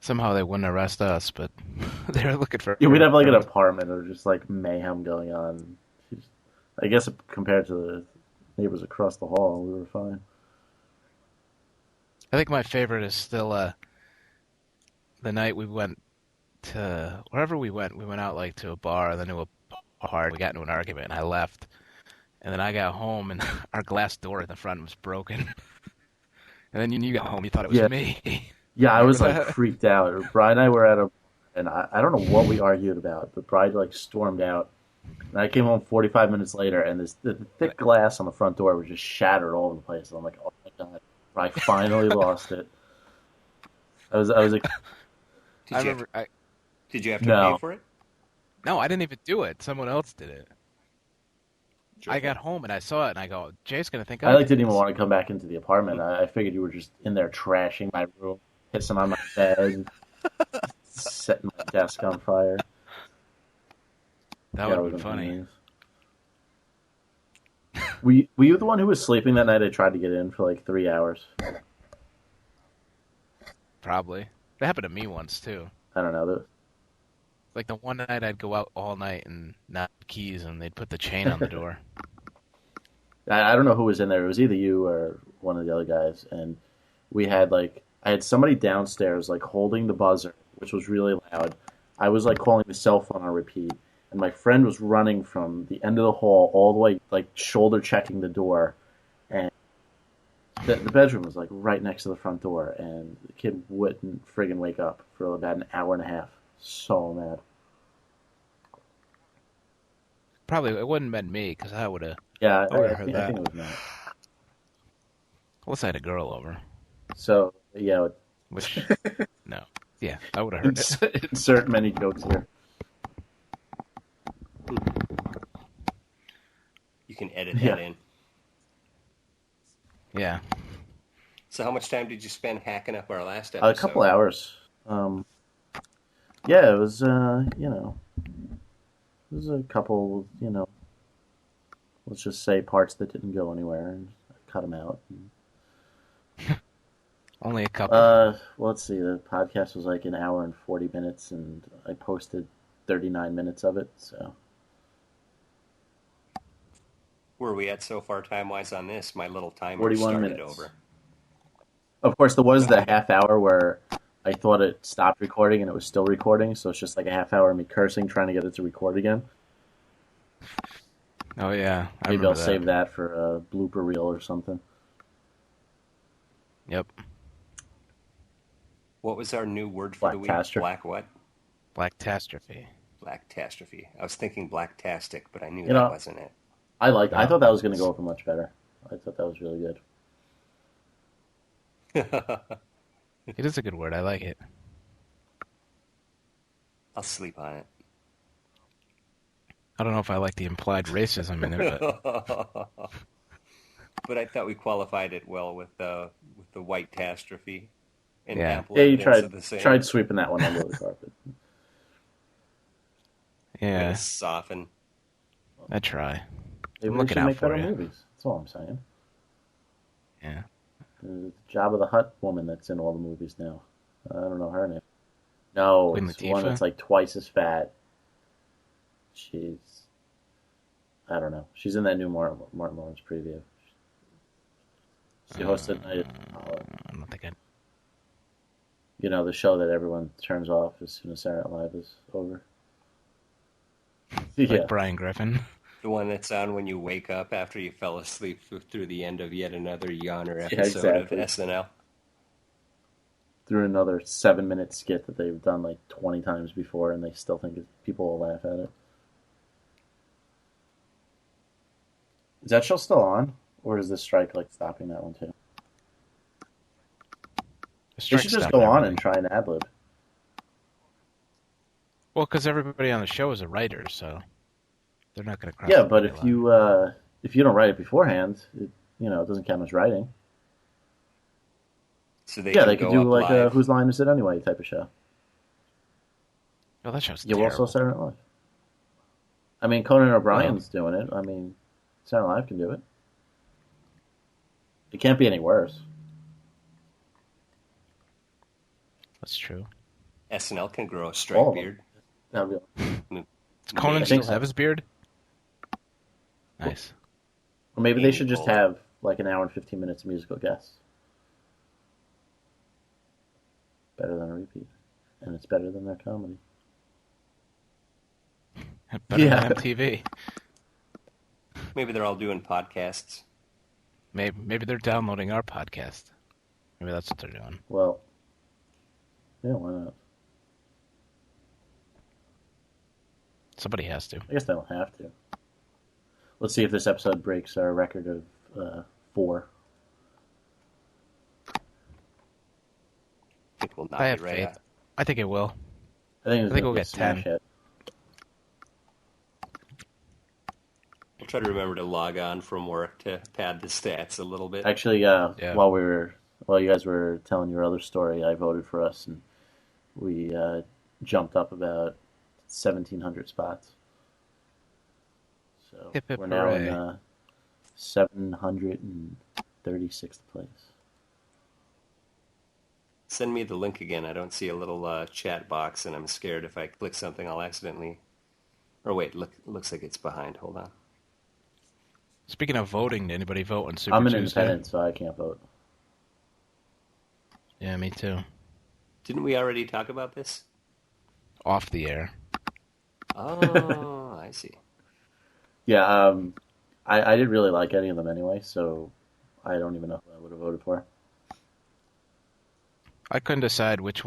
somehow they wouldn't arrest us, but they were looking for... Yeah, we'd have like an apartment or just like mayhem going on. I guess compared to the neighbors across the hall, we were fine. I think my favorite is still the night we went to... Wherever we went out like to a bar, then to a bar. We got into an argument, and I left. And then I got home, and our glass door at the front was broken. And then you got home, you thought it was me. Yeah, I was like freaked out. Brian and I were at and I don't know what we argued about, but Brian like stormed out. And I came home 45 minutes later, and the thick glass on the front door was just shattered all over the place. And I'm like, oh my god, I finally lost it. I was like, Did you have to pay for it? No, I didn't even do it. Someone else did it. I got home and I saw it, and I go, Jay's gonna think I didn't even want to come back into the apartment. I figured you were just in there trashing my room, pissing on my bed, setting my desk on fire. That would have been funny. Were you the one who was sleeping that night? I tried to get in for like 3 hours. Probably. That happened to me once too. I don't know. Like the one night I'd go out all night and not have keys, and they'd put the chain on the door. I don't know who was in there. It was either you or one of the other guys. And we had I had somebody downstairs like holding the buzzer, which was really loud. I was like calling the cell phone on repeat. And my friend was running from the end of the hall all the way, like shoulder checking the door. And the bedroom was like right next to the front door. And the kid wouldn't friggin' wake up for about an hour and a half. So mad. Probably it wouldn't have been me because I would have. Yeah, I heard that. I think it was Matt. Unless I had a girl over. So yeah, which no, yeah, I would have heard it. Insert many jokes here. You can edit that in. Yeah. So how much time did you spend hacking up our last A episode? couple hours. Yeah, it was, it was a couple, let's just say parts that didn't go anywhere, and I cut them out. Only a couple. Well, let's see. The podcast was like an hour and 40 minutes, and I posted 39 minutes of it. So Where are we at so far time-wise on this? My little timer 41 started minutes. over. Of course, there was the half hour where I thought it stopped recording and it was still recording. So it's just like a half hour of me cursing, trying to get it to record again. Oh yeah, Maybe I'll save that for a blooper reel or something. Yep. What was our new word for the week? Black what? Blacktastrophe. Blacktastrophe. I was thinking blacktastic, but I knew that wasn't it. I thought that was going to go over much better. I thought that was really good. It is a good word. I like it. I'll sleep on it. I don't know if I like the implied racism in it, but but I thought we qualified it well with the white catastrophe. And yeah, you tried sweeping that one under the carpet. Yeah, soften. I try. Maybe we should make better movies. That's all I'm saying. Yeah. The Jabba the Hutt woman that's in all the movies now. I don't know her name. No, Queen it's Latifah? one that's like twice as fat. I don't know. She's in that new Martin Lawrence preview. She hosted Night I don't think I... the show that everyone turns off as soon as Saturday Night Live is over. Like Brian Griffin. The one that's on when you wake up after you fell asleep through the end of yet another yawner episode of SNL. Through another 7-minute skit that they've done like 20 times before, and they still think people will laugh at it. Is that show still on? Or is this strike like stopping that one too? They should just go on and try an ad-lib. Well, because everybody on the show is a writer, so they're not going to cross. Yeah, but if you don't write it beforehand, it doesn't count as writing. So they could do like a Whose Line Is It Anyway type of show. Oh, that show's terrible. Yeah, also Saturday Night Live. I mean, Conan O'Brien's doing it. I mean, Saturday Night Live can do it. It can't be any worse. That's true. SNL can grow a straight beard. That would be... Does Conan still have his beard? Nice. Or maybe they should just have like an hour and 15 minutes of musical guests. Better than a repeat. And it's better than their comedy. Better than MTV. Maybe they're all doing podcasts. Maybe they're downloading our podcast. Maybe that's what they're doing. Well, yeah, why not? Somebody has to. I guess they don't have to. Let's see if this episode breaks our record of 4. I think we'll knock I have it right faith. out. I think it will. I think we'll get 10. I'll try to remember to log on from work to pad the stats a little bit. Actually, while you guys were telling your other story, I voted for us, and we jumped up about 1,700 spots. So Hip, hip, we're now hooray. in 736th place. Send me the link again. I don't see a little chat box, and I'm scared if I click something, I'll accidentally... Or wait, looks like it's behind. Hold on. Speaking of voting, did anybody vote on Super I'm an Tuesday? independent, so I can't vote. Yeah, me too. Didn't we already talk about this? Off the air. Oh, I see. Yeah, I didn't really like any of them anyway, so I don't even know who I would have voted for. I couldn't decide which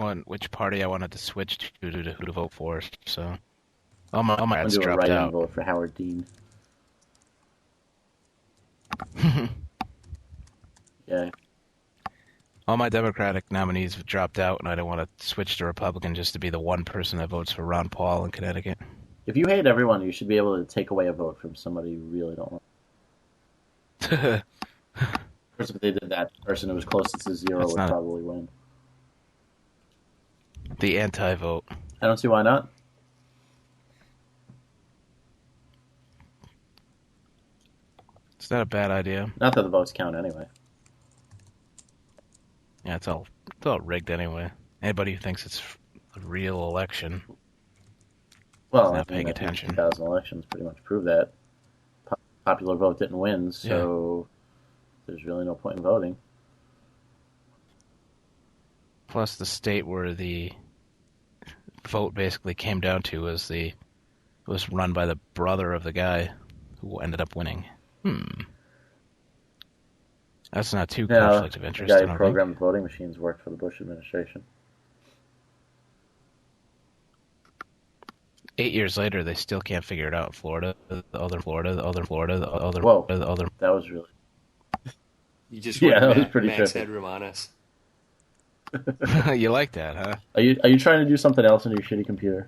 party I wanted to switch to who to vote for, so all my ads I'm dropped going to out. vote for Howard Dean. Yeah. All my Democratic nominees have dropped out, and I don't want to switch to Republican just to be the one person that votes for Ron Paul in Connecticut. If you hate everyone, you should be able to take away a vote from somebody you really don't want. course, if they did that, the person who was closest to zero That's would not probably win. the anti-vote. I don't see why not. It's not a bad idea. Not that the votes count anyway. Yeah, it's all rigged anyway. Anybody who thinks it's a real election Well, is not I paying mean, I think attention. 2000 elections pretty much prove that. Popular vote didn't win, so there's really no point in voting. Plus, the state where the vote basically came down to was run by the brother of the guy who ended up winning. That's not too conflict of The interest, guy I who don't programmed think. voting machines worked for the Bush administration. 8 years later, they still can't figure it out. Florida, the other Florida, the other Florida, the other Whoa, the other. that was really... You just Yeah, went that was pretty Max trippy. Headroom on us. You like that, huh? Are you trying to do something else on your shitty computer?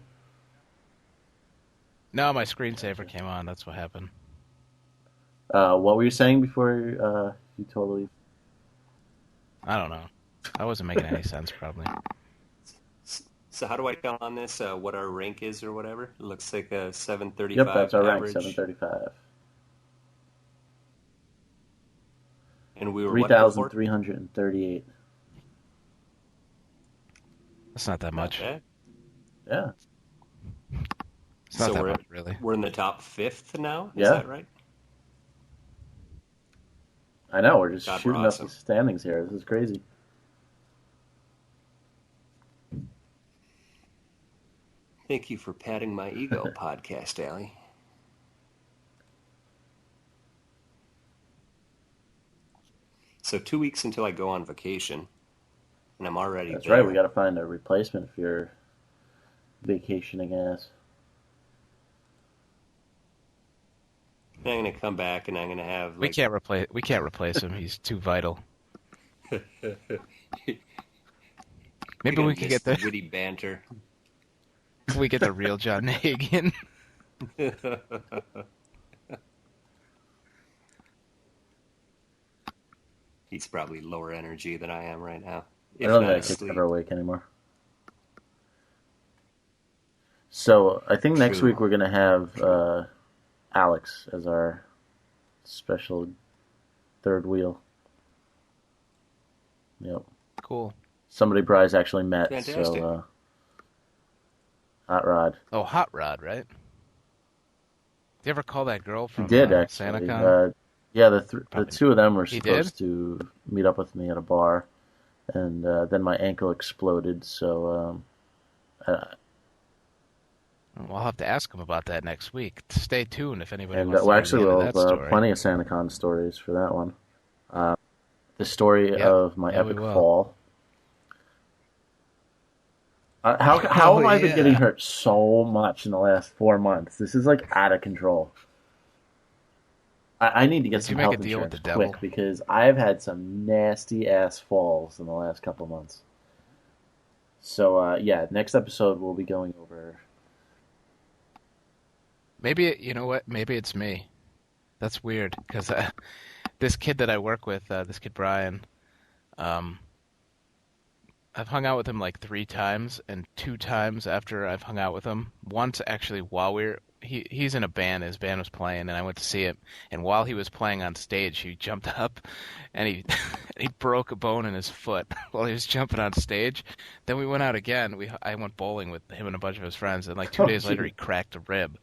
No, my screensaver came on. That's what happened. What were you saying before you totally... I don't know. I wasn't making any sense, probably. So how do I tell on this what our rank is or whatever? It looks like a 735 Yep, that's our rank, average. 735. And we were what before? 3,338. That's not that much. Okay. Yeah. It's not So that we're much, really. we're in the top 5th now. Is Yeah. that right? I know, we're just God, shooting we're up awesome. the standings here. This is crazy. Thank you for patting my ego, Podcast Alley. So 2 weeks until I go on vacation, and I'm already That's there. right, we got to find a replacement for your vacationing ass. And I'm gonna come back, and I'm gonna have We like can't replace him. He's too vital. Maybe we could get the the witty banter. real John Hagen. He's probably lower energy than I am right now. I If don't not think that kid's asleep. ever awake anymore. So I think next True. week we're going to have Alex as our special third wheel. Yep. Cool. Somebody Bryce actually met, Fantastic. so Hot Rod. Oh, Hot Rod, right? Did you ever call that girl He from did, actually. SantaCon? Yeah, the Probably. two of them were He supposed to meet up with me at a bar, and then my ankle exploded, so We'll have to ask him about that next week. Stay tuned if anybody and wants to well, hear actually, the we'll end of have that story. plenty of SantaCon stories for that one. The story Yep. of my Yeah, we epic will. fall. How have I been yeah. getting hurt so much in the last 4 months? This is like out of control. I need to get Did some you make health a deal with insurance the devil? quick because I've had some nasty ass falls in the last couple of months. So yeah, next episode we'll be going over. Maybe, you know what? Maybe it's me. That's weird, because this kid that I work with, this kid Brian, I've hung out with him like 3 times, and 2 times after I've hung out with him, once actually while he's in a band, his band was playing, and I went to see it, and while he was playing on stage, he jumped up, and he broke a bone in his foot while he was jumping on stage. Then we went out again. I went bowling with him and a bunch of his friends, and like 2 days later, he cracked a rib.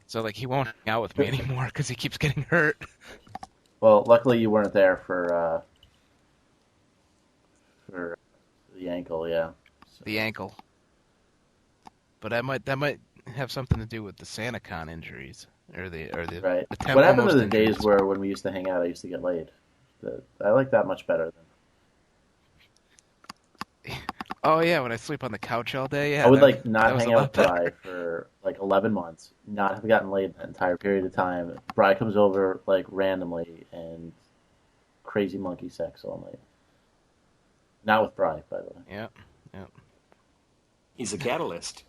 So like he won't hang out with me anymore because he keeps getting hurt. Well, luckily you weren't there for the ankle, yeah. So, The ankle. But that might have something to do with the SantaCon injuries or the right. the What happened to almost the days injuries. where when we used to hang out, I used to get laid? I like that much better than. Oh yeah, when I sleep on the couch all day, yeah. I would that like not was hang a out lot with better. Bri for like 11 months, not have gotten laid that entire period of time. Bri comes over like randomly and crazy monkey sex all night. Not with Bri, by the way. Yeah. He's a catalyst.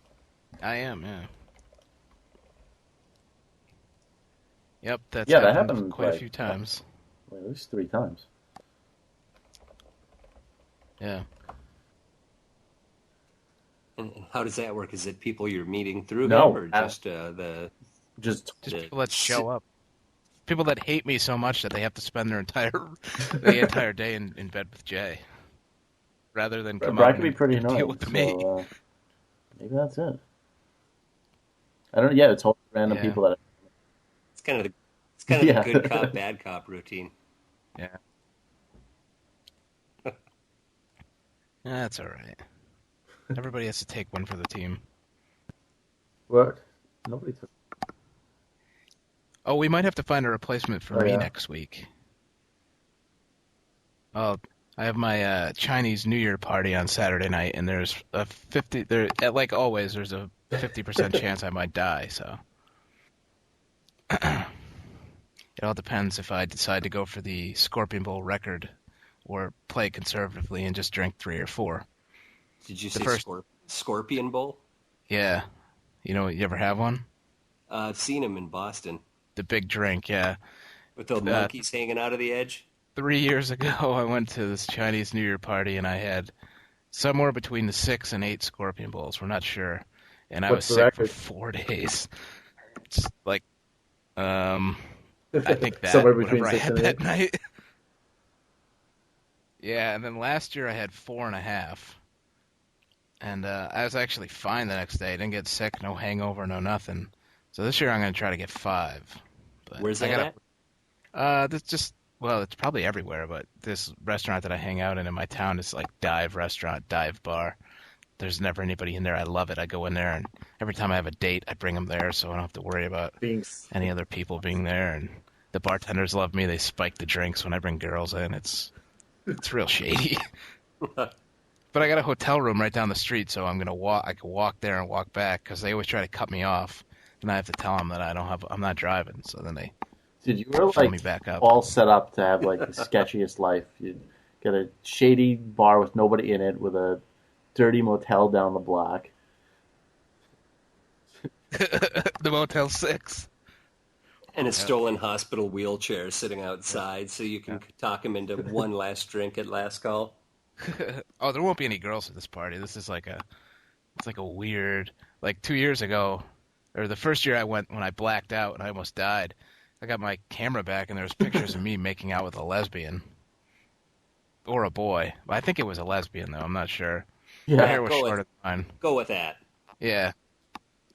I am, yeah. Yep, that's Yeah, that happened happened quite a like few times. at least 3 times. Yeah. And how does that work? Is it people you're meeting through him, No, or just the just Just the? people that show up. People that hate me so much that they have to spend their entire day in bed with Jay, rather than come Brad out can be and pretty deal annoying. with me. So maybe that's it. I don't. Yeah, it's all random Yeah. people that. It's kind of the Yeah. good cop bad cop routine. Yeah. That's all right. Everybody has to take one for the team. What? Nobody took. Oh, we might have to find a replacement for Oh me yeah. next week. Oh, I have my Chinese New Year party on Saturday night, and there's a 50. There, like always, there's a 50% chance I might die. So it all depends if I decide to go for the Scorpion Bowl record, or play conservatively and just drink 3 or 4. Did you The say first, Scorpion Bowl? yeah, you ever have one? I've seen him in Boston The big drink, yeah. with the Uh, monkeys hanging out of the edge. 3 years ago, I went to this Chinese New Year party, and I had somewhere between the 6 and 8 Scorpion Bowls. We're not sure, and I was What's the sick for record? 4 days. It's like, I think that Somewhere between whatever I 6 had and that 8. night. Yeah, and then last year I had 4.5, and I was actually fine the next day. I didn't get sick, no hangover, no nothing. So this year I'm gonna try to get 5. But Where's I that gotta, at? this just, well, it's probably everywhere, but this restaurant that I hang out in my town is like dive restaurant, dive bar. There's never anybody in there. I love it. I go in there, and every time I have a date, I bring them there, so I don't have to worry about Binks. any other people being there. And the bartenders love me. They spike the drinks when I bring girls in. It's real shady. But I got a hotel room right down the street, so I'm gonna walk. I can walk there and walk back because they always try to cut me off, and I have to tell them that I'm not driving. So then they Dude, you were fill like me back up. all set up to have like the sketchiest life. You get a shady bar with nobody in it, with a dirty motel down the block. The Motel 6. And a Yeah. stolen hospital wheelchair sitting outside, so you can talk him into one last drink at last call. Oh, there won't be any girls at this party. This is it's like a weird, like 2 years ago, or the first year I went when I blacked out and I almost died. I got my camera back and there was pictures of me making out with a lesbian or a boy. I think it was a lesbian though. I'm not sure. Her Yeah, hair was shorter than mine. Go with that. Yeah,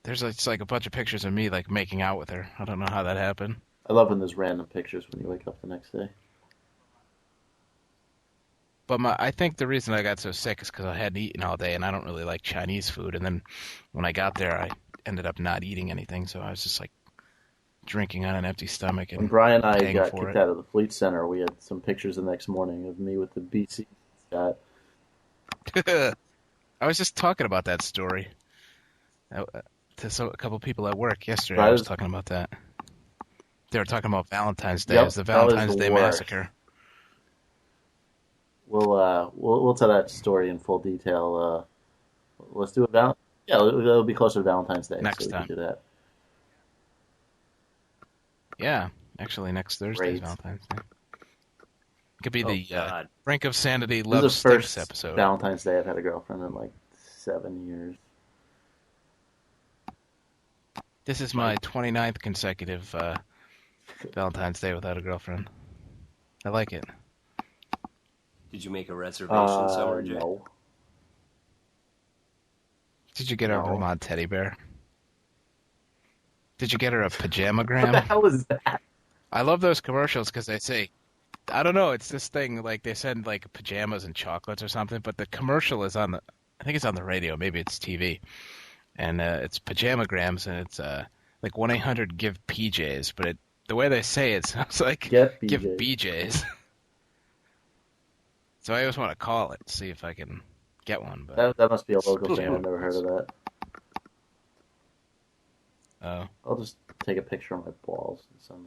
it's like a bunch of pictures of me like making out with her. I don't know how that happened. I love when there's random pictures when you wake up the next day. But I think the reason I got so sick is because I hadn't eaten all day, and I don't really like Chinese food. And then when I got there, I ended up not eating anything, so I was just like drinking on an empty stomach When and Brian and I paying got for kicked it. out of the Fleet Center, we had some pictures the next morning of me with the BC Scott. I was just talking about that story to a couple people at work yesterday. I That was is, talking about that. They were talking about Valentine's Day. It was yep, the that was the Valentine's Day worst. massacre. We'll tell that story in full detail. Let's do it. Yeah, it'll be closer to Valentine's Day, Next so we can time. do that. Yeah, actually, next Thursday's Great. Valentine's Day. It could be Oh the God. Brink of Sanity This Love is the Sticks first episode. Valentine's Day I've had a girlfriend in like 7 years. This is my 29th consecutive Valentine's Day without a girlfriend. I like it. Did you make a reservation somewhere, Jay? No. Did you get her a No. Vermont teddy bear? Did you get her a What the pajamagram? hell is that? I love those commercials because they say, I don't know, it's this thing, like they send like pajamas and chocolates or something, but the commercial is I think it's on the radio, maybe it's TV, and it's pajamagrams, and it's like 1-800-GIVE-PJs, but the way they say it sounds like Get give BJ. BJs. So I always want to call it, see if I can get one, but That must be a local thing. I've never heard of that. I'll just take a picture of my balls and send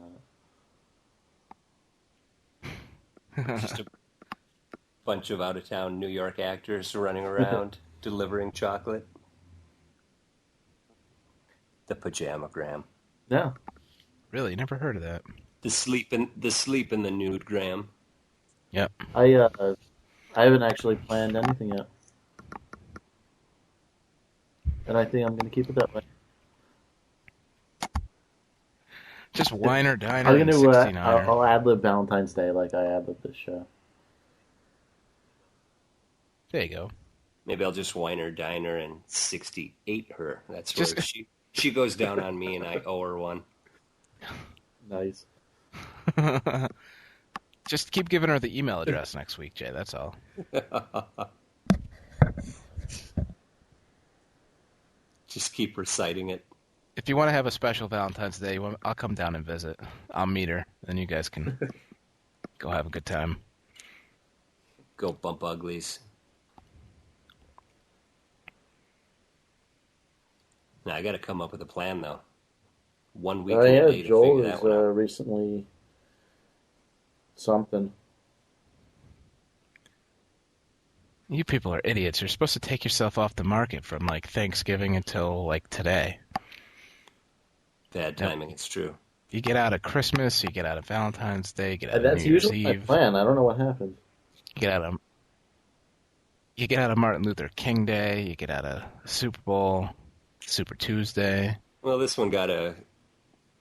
that. Just a bunch of out-of-town New York actors running around delivering chocolate. The pajamagram. Yeah. Really, never heard of that. The sleep in the nude gram. Yep. I I haven't actually planned anything yet, and I think I'm going to keep it that way. Just winer, I'm diner, going and to 69er. I'll ad-lib Valentine's Day like I ad-lib this show. There you go. Maybe I'll just wine her, dine her, and 68 her. That's Just where she goes down on me, and I owe her one. Nice. just keep giving her the email address next week, Jay. That's all. Just keep reciting it. If you want to have a special Valentine's Day, I'll come down and visit. I'll meet her, then you guys can go have a good time. Go bump uglies. Now I got to come up with a plan though. 1 week away to Joel figure that one out. recently something. You people are idiots. You're supposed to take yourself off the market from like Thanksgiving until like today. Bad timing, it's true. You get out of Christmas, you get out of Valentine's Day, you get out of That's New Year's usually my Eve. plan. I don't know what happened. You get out of Martin Luther King Day, you get out of Super Bowl, Super Tuesday. Well, this one got a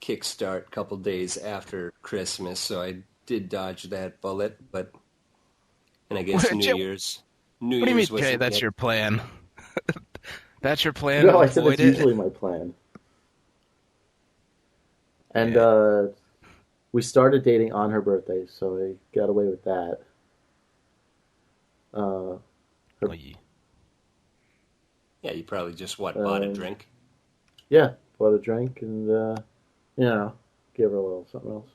kickstart a couple days after Christmas, so I did dodge that bullet, and I guess New Year's What do you mean, wasn't Jay? That's yet. your plan. That's your plan No, to I said avoid it's it? usually my plan. And we started dating on her birthday, so I got away with that. Oh, yeah. Yeah, you probably just, bought a drink? Yeah, bought a drink and, gave her a little something else.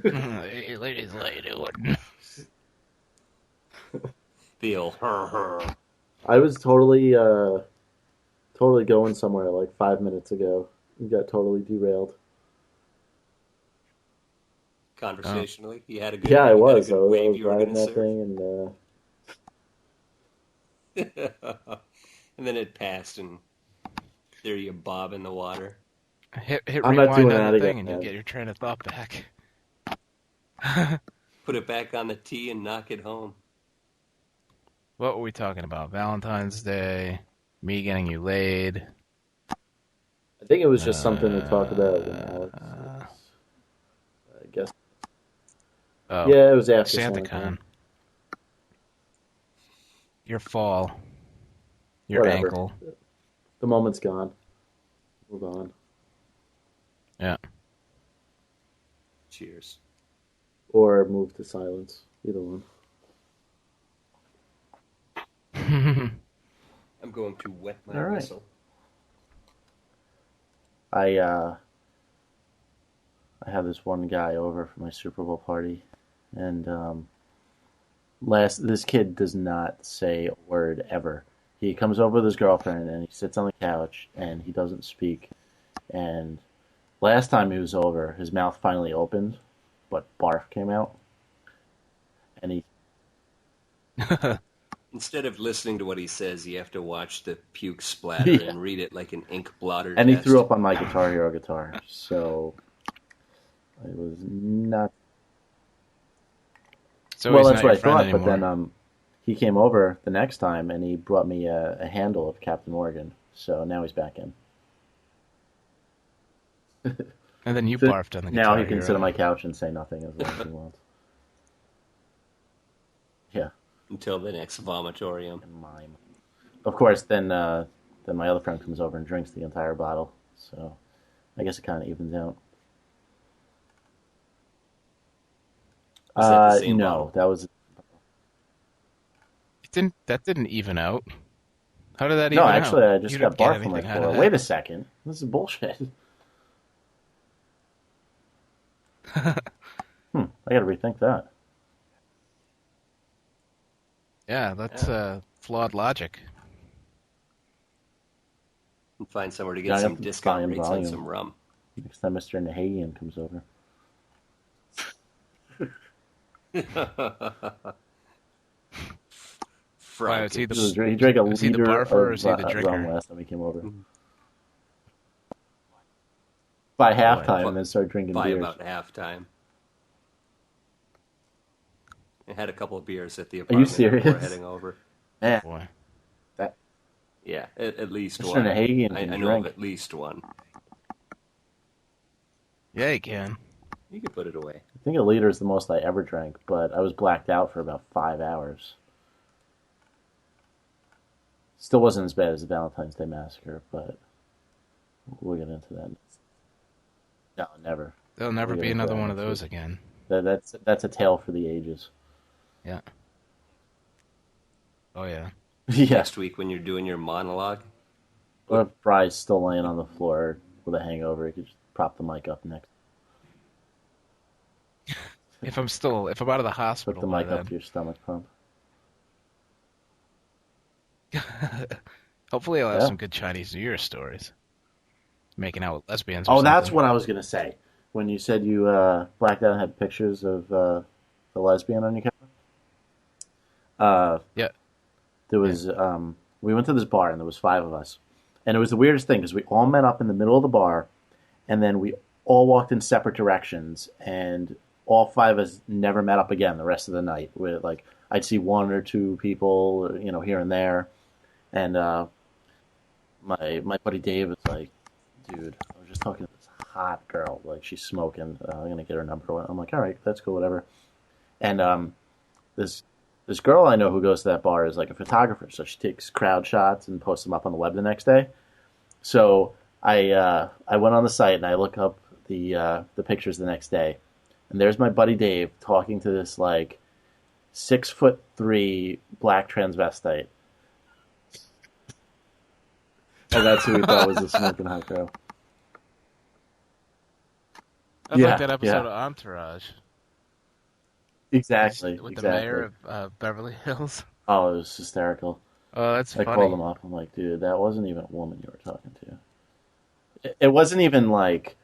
Hey, ladies, how you doing? The old her. I was totally going somewhere like 5 minutes ago. We got totally derailed. Conversationally, you had a good. Yeah, I you had a was. good I was wave you were riding gonna that thing, and surf. And then it passed, and there you bob in the water. Hit I'm not rewind doing on that the again, thing, and you'll man. get your train of thought back. Put it back on the tee and knock it home. What were we talking about? Valentine's Day, me getting you laid. I think it was just something to talk about when Alex. I guess. Oh, Yeah, it was after SantaCon. Your fall. Your Whatever. ankle. The moment's gone. Move on. Yeah. Cheers. Or move to silence. Either one. I'm going to wet my All right. whistle. I had this one guy over for my Super Bowl party, and this kid does not say a word ever. He comes over with his girlfriend and he sits on the couch and he doesn't speak. And last time he was over, his mouth finally opened, but barf came out. And he Instead of listening to what he says, you have to watch the puke splatter Yeah. and read it like an ink blotter and he test. threw up on my Guitar Hero guitar. So it was not. So Well, he's that's not what I your friend thought. anymore. But then he came over the next time and he brought me a handle of Captain Morgan. So now he's back in. And then you barfed on the Now Guitar he can Hero. sit on my couch and say nothing as long as he wants. Yeah. Until the next vomitorium. And mime. Of course, then my other friend comes over and drinks the entire bottle. So I guess it kind of evens out. Is that the same no, bottle? that was That didn't even out. How did that even no. out? Actually, I just You got didn't get barf on my anything out of floor. that. Wait a second, this is bullshit. I got to rethink that. Yeah, that's flawed logic. And find somewhere to Yeah, get I some have to discount find rates on volume. some rum. Next time Mr. Nahagian comes over. Wow, it's either- He drank a Is he the liter barfer or of is he the rum drinker? last time he came over. By halftime, Boy, and then started drinking By beers. about halftime. I had a couple of beers at the Are you apartment before serious? heading over. Man, Boy. that Yeah, at least Mr. one. Nahagian I can know of drink. at least one. Yeah, you can. You can put it away. I think a liter is the most I ever drank, but I was blacked out for about 5 hours. Still wasn't as bad as the Valentine's Day Massacre, but we'll get into that. No, never. There'll never We'll get be into another that one of next those week. again. That's a tale for the ages. Yeah. Oh, yeah. Yeah. Next week when you're doing your monologue. Well, if Bry's still laying on the floor with a hangover, you could just prop the mic up next. If I'm out of the Hook hospital the by mic up to then. your stomach pump. Hopefully I'll have Yeah. some good Chinese New Year stories. Making out with lesbians or Oh, something. that's what I was going to say. When you said you blacked out and had pictures of the lesbian on your camera. Yeah. There was we went to this bar and there was 5 of us, and it was the weirdest thing because we all met up in the middle of the bar, and then we all walked in separate directions, and all 5 of us never met up again the rest of the night. With like I'd see 1 or 2 people, here and there, and my buddy Dave was like, "Dude, I was just talking to this hot girl. Like she's smoking. I'm gonna get her number." I'm like, "All right, that's cool, whatever." And this girl I know who goes to that bar is like a photographer, so she takes crowd shots and posts them up on the web the next day. So I went on the site and I look up the pictures the next day, and there's my buddy Dave talking to this like 6'3" black transvestite, and that's who we thought was the smoking hot girl. That's Yeah, like that episode yeah. of Entourage. Exactly. With the exactly. mayor of Beverly Hills. Oh, it was hysterical. Oh, that's I funny. called him up. I'm like, dude, that wasn't even a woman you were talking to. It wasn't even like,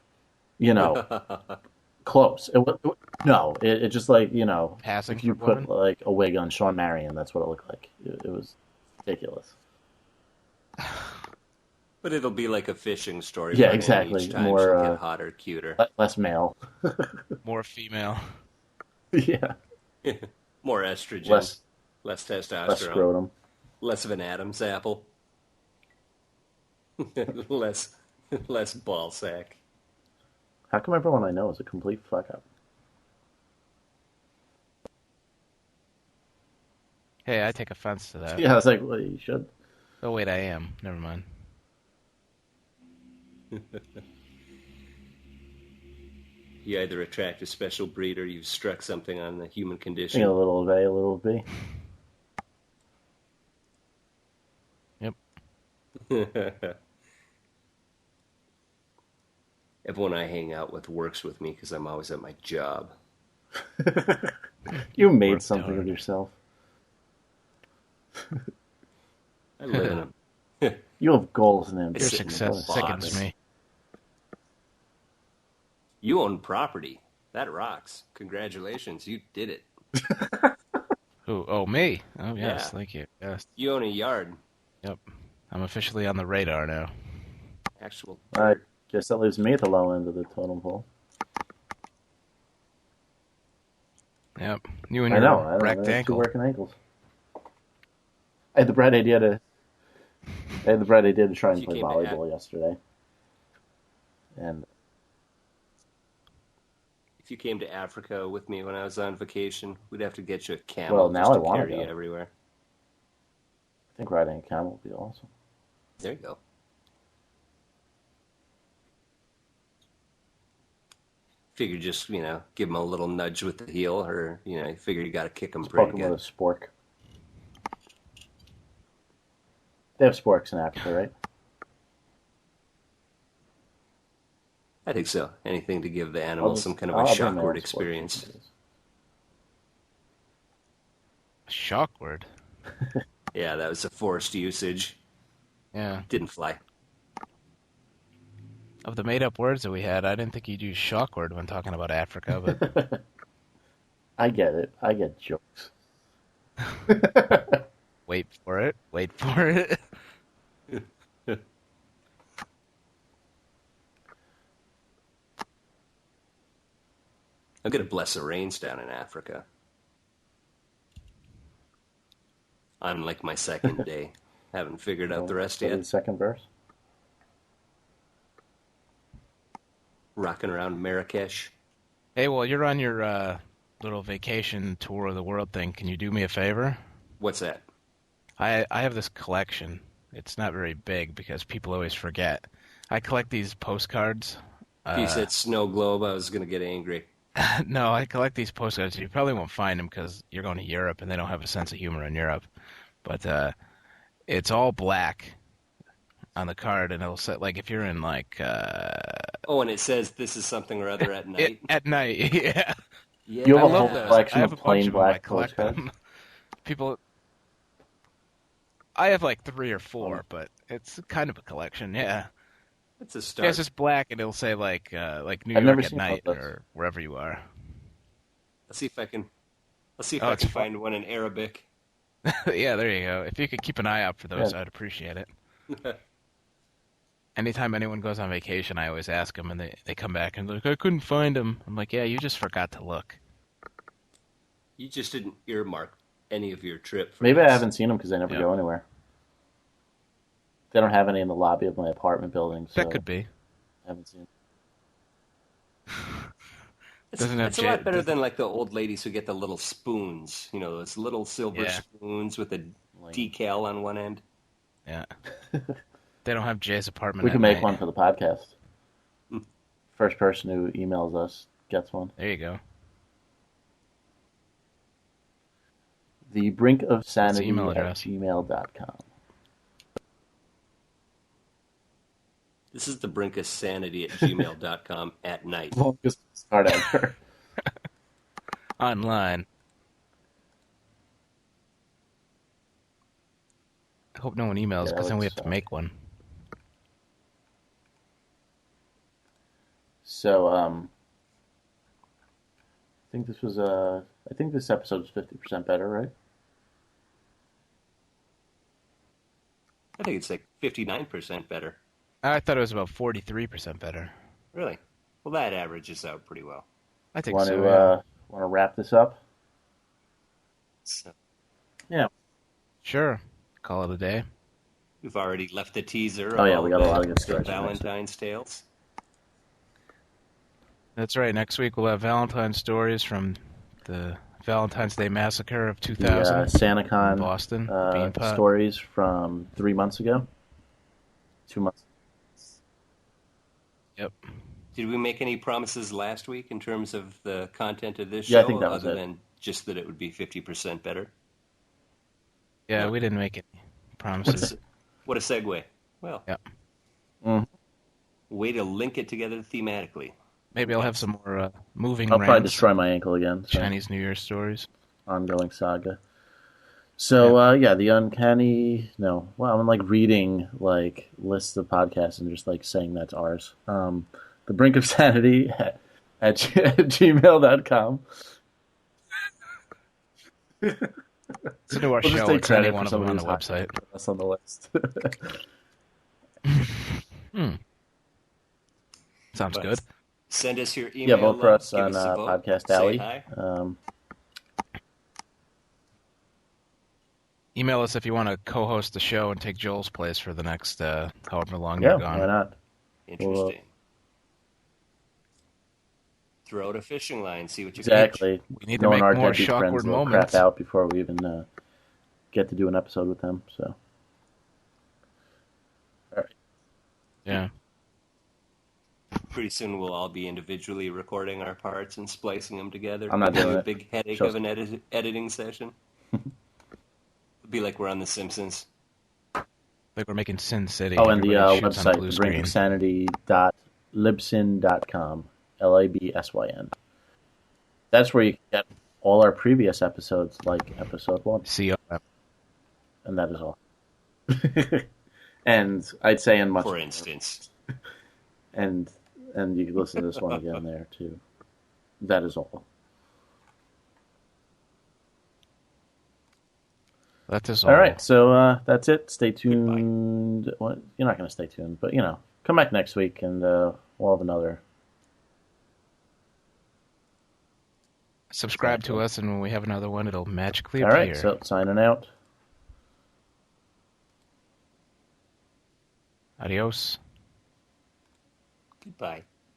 close. It just like, Passing if you for put woman? like a wig on Sean Marion, that's what it looked like. It was ridiculous. But it'll be like a fishing story. Yeah, by then. exactly. Each time More, she'll get hotter, cuter. Less male. More female. Yeah. More estrogen. Less testosterone. scrotum. Less of an Adam's apple. less ball sack. How come everyone I know is a complete fuck up? Hey, I take offense to that. Yeah, I was like, well, you should. Oh, wait, I am. Never mind. You either attract a special breed or you've struck something on the human I condition. think a little of A, a little of B. Yep. Everyone I hang out with works with me because I'm always at my job. You made Worked something hard. of yourself. I live in a... You have goals and Your ambitions. success boss. sickens me. You own property. That rocks. Congratulations, you did it. Oh, me? Oh, yes, Yeah. thank you. Yes. You own a yard. Yep. I'm officially on the radar now. Actual... I guess that leaves me at the low end of the totem pole. Yep. You and I your know. I have 2 rectangle. working ankles. I had the bright idea to try and You play came to volleyball yesterday. And If you came to Africa with me when I was on vacation, we'd have to get you a camel Well, now just I to wanna carry go. you everywhere. I think riding a camel would be awesome. There you go. Figure just, give him a little nudge with the heel, or, you figure you got to kick him Just pretty poke him good. with a spork. They have sporks in Africa, right? I think so. Anything to give the animal some kind of a I'll bring my own shockward spork experience. if it is. Shockward. Yeah, that was a forced usage. Yeah. Didn't fly. Of the made-up words that we had, I didn't think you'd use shockward when talking about Africa, but I get it. I get jokes. wait for it. Wait for it. I'm going to bless the rains down in Africa. On like my second day. Haven't figured out the rest What is yet. the second verse? Rocking around Marrakesh. Hey, well, you're on your little vacation tour of the world thing. Can you do me a favor? What's that? I have this collection. It's not very big because people always forget. I collect these postcards. If you said snow globe, I was going to get angry. No, I collect these postcards. You probably won't find them because you're going to Europe and they don't have a sense of humor in Europe. But it's all black on the card, and it'll say, like, if you're in, like... Oh, and it says this is something or other at night? At night, yeah. Yeah. You I have a love whole those. collection I have of a bunch plain of them. I black collect postcards? them. People... I have, like, 3 or 4, but it's kind of a collection, yeah. It's a Yeah, start. it's just black, and it'll say, like New I've York never at seen night, one of those. or wherever you are. Let's see if I can Oh, it's fun. find one in Arabic. Yeah, there you go. If you could keep an eye out for those, Yeah. I'd appreciate it. Anytime anyone goes on vacation, I always ask them, and they come back and they're like, I couldn't find them. I'm like, yeah, you just forgot to look. You just didn't earmark any of your trip for Maybe I this. haven't seen them because they never Yeah. go anywhere. They don't have any in the lobby of my apartment building, so That could be. I haven't seen. It's, Doesn't have it's a lot better doesn't- than like the old ladies who get the little spoons. You know, those little silver Yeah. spoons with a Lame. decal on one end. Yeah. They don't have Jay's apartment. We at can make night. one for the podcast. Hmm. First person who emails us gets one. There you go. The brink of sanity email at address? gmail.com. This is the brink of sanity at gmail.com at night. Longest start ever. Online. I hope no one emails Yeah, because that then we would have to suck. make one. So, I think this was I think this episode was 50% better, right? I think it's like 59% better. I thought it was about 43% better. Really? Well, that averages out pretty well. I think Want so. to Yeah. want to wrap this up? So Yeah. Sure. Call it a day. we've already left the teaser. Oh, of yeah, all we got a the- lot of good the stories for next week. Valentine's tales. That's right. Next week we'll have Valentine's stories from the Valentine's Day massacre of 2000 The SantaCon in Boston. the Bean Pot. stories from 3 months ago. 2 months. Yep. Did we make any promises last week in terms of the content of this Yeah, I show, think that was other it. than just that it would be 50% better? Yeah, we didn't make any promises. What a segue. Well, Yeah. Mm. way to link it together thematically. Maybe I'll have some more moving I'll probably rants, destroy my ankle again. So Chinese New Year stories. ongoing saga. So yeah, the uncanny. No, well, I'm like reading like lists of podcasts and just like saying that's ours. The brink of sanity at gmail.com. Listen to our We'll just show. take It's any credit one for of them on somebody the who's website. That's on the list. Sounds But good. Send us your email. Yeah, vote for us give on a vote, Podcast say Alley. hi. Email us if you want to co-host the show and take Joel's place for the next however long Yeah, you're gone. why not? Interesting. Throw out a fishing line, see what you Exactly. We need to Knowing make our more deadbeat friends shockward will moments. crap out before we even get to do an episode with them. So, all right. Yeah. Pretty soon we'll all be individually recording our parts and splicing them together. I'm not It'll be doing a it. big headache Shows- of an editing session. It'll be like we're on The Simpsons. Like we're making Sin City. Oh, and the Everybody shoots on a website, blue screen. brinkofsanity.libsyn.com, LABSYN. That's where you can get all our previous episodes, like episode 1, See you. and that is all. And I'd say in much For instance. and you can listen to this one again there too. That is all. That is All right, so that's it. Stay tuned. Well, you're not going to stay tuned, but come back next week and we'll have another. Subscribe to us, and when we have another one, it'll magically All appear. right, so signing out. Adios. Goodbye.